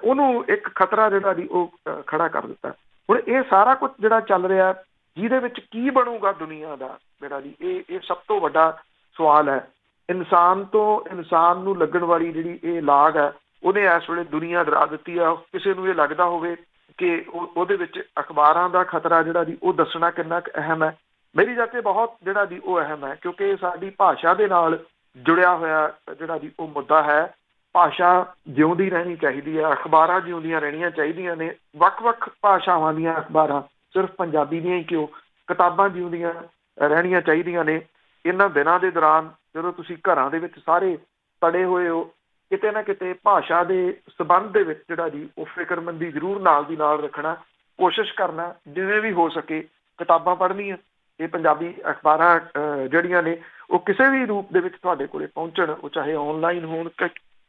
ਉਹਨੂੰ ਇੱਕ ਖਤਰਾ ਜਿਹੜਾ ਜੀ ਉਹ ਖੜਾ ਕਰ ਦਿੱਤਾ। ਹੁਣ ਇਹ ਸਾਰਾ ਕੁਝ ਜਿਹੜਾ ਚੱਲ ਰਿਹਾ, ਜਿਹਦੇ ਵਿੱਚ ਕੀ ਬਣੂਗਾ ਦੁਨੀਆ ਦਾ ਜਿਹੜਾ ਜੀ, ਇਹ ਸਭ ਤੋਂ ਵੱਡਾ ਸਵਾਲ ਹੈ। ਇਨਸਾਨ ਤੋਂ ਇਨਸਾਨ ਨੂੰ ਲੱਗਣ ਵਾਲੀ ਜਿਹੜੀ ਇਹ ਲਾਗ ਹੈ ਉਹਨੇ ਇਸ ਵੇਲੇ ਦੁਨੀਆ ਡਰਾ ਦਿੱਤੀ ਆ। ਕਿਸੇ ਨੂੰ ਇਹ ਲੱਗਦਾ ਹੋਵੇ ਕਿ ਉਹਦੇ ਵਿੱਚ ਅਖਬਾਰਾਂ ਦਾ ਖਤਰਾ ਜਿਹੜਾ ਜੀ ਉਹ ਦੱਸਣਾ ਕਿੰਨਾ ਕੁ ਅਹਿਮ ਹੈ, ਮੇਰੀ ਜਾਤੇ ਬਹੁਤ ਜਿਹੜਾ ਜੀ ਉਹ ਅਹਿਮ ਹੈ, ਕਿਉਂਕਿ ਇਹ ਸਾਡੀ ਭਾਸ਼ਾ ਦੇ ਨਾਲ ਜੁੜਿਆ ਹੋਇਆ ਜਿਹੜਾ ਜੀ ਉਹ ਮੁੱਦਾ ਹੈ। ਭਾਸ਼ਾ ਜਿਉਂਦੀ ਰਹਿਣੀ ਚਾਹੀਦੀ ਹੈ, ਅਖਬਾਰਾਂ ਜਿਉਂਦੀਆਂ ਰਹਿਣੀਆਂ ਚਾਹੀਦੀਆਂ ਨੇ। ਵੱਖ-ਵੱਖ ਭਾਸ਼ਾਵਾਂ ਦੀਆਂ ਅਖਬਾਰਾਂ, ਸਿਰਫ ਪੰਜਾਬੀ ਦੀਆਂ ਹੀ ਕਿਉਂ, ਕਿਤਾਬਾਂ ਜਿਉਂਦੀਆਂ ਰਹਿਣੀਆਂ ਚਾਹੀਦੀਆਂ ਨੇ। ਇਹਨਾਂ ਦਿਨਾਂ ਦੇ ਦੌਰਾਨ ਜਦੋਂ ਤੁਸੀਂ ਘਰਾਂ ਦੇ ਵਿੱਚ ਸਾਰੇ ਤੜੇ ਹੋਏ ਹੋ, ਕਿਤੇ ਨਾ ਕਿਤੇ ਭਾਸ਼ਾ ਦੇ ਸੰਬੰਧ ਦੇ ਵਿੱਚ ਜਿਹੜਾ ਜੀ ਉਹ ਫਿਕਰਮੰਦੀ ਜ਼ਰੂਰ ਨਾਲ ਦੀ ਨਾਲ ਰੱਖਣਾ, ਕੋਸ਼ਿਸ਼ ਕਰਨਾ ਜਿਵੇਂ ਵੀ ਹੋ ਸਕੇ ਕਿਤਾਬਾਂ ਪੜ੍ਹਨੀਆਂ। ਇਹ ਪੰਜਾਬੀ ਅਖਬਾਰਾਂ ਜਿਹੜੀਆਂ ਨੇ ਉਹ ਕਿਸੇ ਵੀ ਰੂਪ ਦੇ ਵਿੱਚ ਤੁਹਾਡੇ ਕੋਲੇ ਪਹੁੰਚਣ, ਉਹ ਚਾਹੇ ਔਨਲਾਈਨ ਹੋਣ,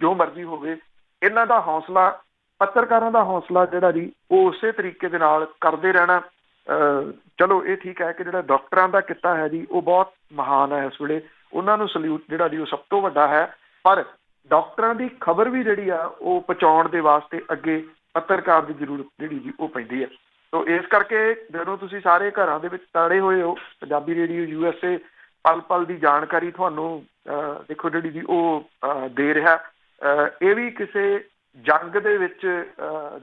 ਜੋ ਮਰਜ਼ੀ ਹੋਵੇ। ਇਹਨਾਂ ਦਾ ਹੌਸਲਾ, ਪੱਤਰਕਾਰਾਂ ਦਾ ਹੌਸਲਾ ਜਿਹੜਾ ਜੀ ਉਹ ਉਸੇ ਤਰੀਕੇ ਦੇ ਨਾਲ ਕਰਦੇ ਰਹਿਣਾ। ਚਲੋ ਇਹ ਠੀਕ ਹੈ ਕਿ ਜਿਹੜਾ ਡਾਕਟਰਾਂ ਦਾ ਕਿੱਤਾ ਹੈ ਜੀ ਉਹ ਬਹੁਤ ਮਹਾਨ ਹੈ, ਇਸ ਵੇਲੇ ਉਹਨਾਂ ਨੂੰ ਸਲੂਟ ਜਿਹੜਾ ਜੀ ਉਹ ਸਭ ਤੋਂ ਵੱਡਾ ਹੈ, ਪਰ ਡਾਕਟਰਾਂ ਦੀ ਖਬਰ ਵੀ ਜਿਹੜੀ ਆ ਉਹ ਪਹੁੰਚਾਉਣ ਦੇ ਵਾਸਤੇ ਅੱਗੇ ਪੱਤਰਕਾਰ ਦੀ ਜ਼ਰੂਰਤ ਜਿਹੜੀ ਜੀ ਉਹ ਪੈਂਦੀ ਹੈ। ਸੋ ਇਸ ਕਰਕੇ ਜਦੋਂ ਤੁਸੀਂ ਸਾਰੇ ਘਰਾਂ ਦੇ ਵਿੱਚ ਤਾੜੇ ਹੋਏ ਹੋ, ਪੰਜਾਬੀ ਰੇਡੀਓ USA ਪਲ ਪਲ ਦੀ ਜਾਣਕਾਰੀ ਤੁਹਾਨੂੰ ਦੇਖੋ ਜਿਹੜੀ ਜੀ ਉਹ ਦੇ ਰਿਹਾ। ਇਹ ਵੀ ਕਿਸੇ ਜੰਗ ਦੇ ਵਿੱਚ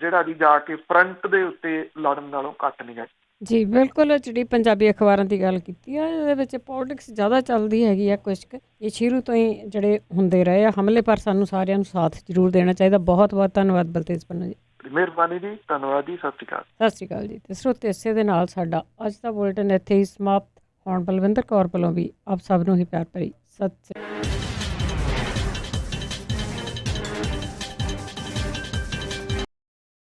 ਜਿਹੜਾ ਜੀ ਜਾ ਕੇ ਫਰੰਟ ਦੇ ਉੱਤੇ ਲੜਨ ਨਾਲੋਂ ਘੱਟ ਨਹੀਂ ਹੈ। ਜੀ ਬਿਲਕੁਲ, ਜਿਹੜੀ ਪੰਜਾਬੀ ਅਖਬਾਰਾਂ ਦੀ ਗੱਲ ਕੀਤੀ ਆ, ਇਹਦੇ ਵਿੱਚ ਪੋਲੀਟਿਕਸ ਜ਼ਿਆਦਾ ਚੱਲਦੀ ਹੈਗੀ ਆ। ਕੁਛ ਕੁ ਇਹ ਸ਼ੁਰੂ ਤੋਂ ਹੀ ਜਿਹੜੇ ਹੁੰਦੇ ਰਹੇ ਆ ਹਮਲੇ, ਪਰ ਸਾਨੂੰ ਸਾਰਿਆਂ ਨੂੰ ਸਾਥ ਜ਼ਰੂਰ ਦੇਣਾ ਚਾਹੀਦਾ। ਬਹੁਤ ਬਹੁਤ ਧੰਨਵਾਦ ਬਲਤੇਜ ਪੰਨੂ ਜੀ। ਮਿਹਰਬਾਨੀ ਜੀ, ਧੰਨਵਾਦ ਜੀ, ਸਤਿ ਸ਼੍ਰੀ ਅਕਾਲ। ਸਤਿ ਸ਼੍ਰੀ ਅਕਾਲ ਜੀ। ਤੇ ਸਰੋਤੇ, ਇਸੇ ਦੇ ਨਾਲ ਸਾਡਾ ਅੱਜ ਦਾ ਬੁਲੇਟਿਨ ਇੱਥੇ ਹੀ ਸਮਾਪਤ ਹੋਣ। ਬਲਵਿੰਦਰ ਕੌਰ ਵੱਲੋਂ ਵੀ ਆਪ ਸਭ ਨੂੰ ਹੀ ਪਿਆਰ ਭਰੀ ਸਤਿ ਸ਼੍ਰੀ ਅਕਾਲ।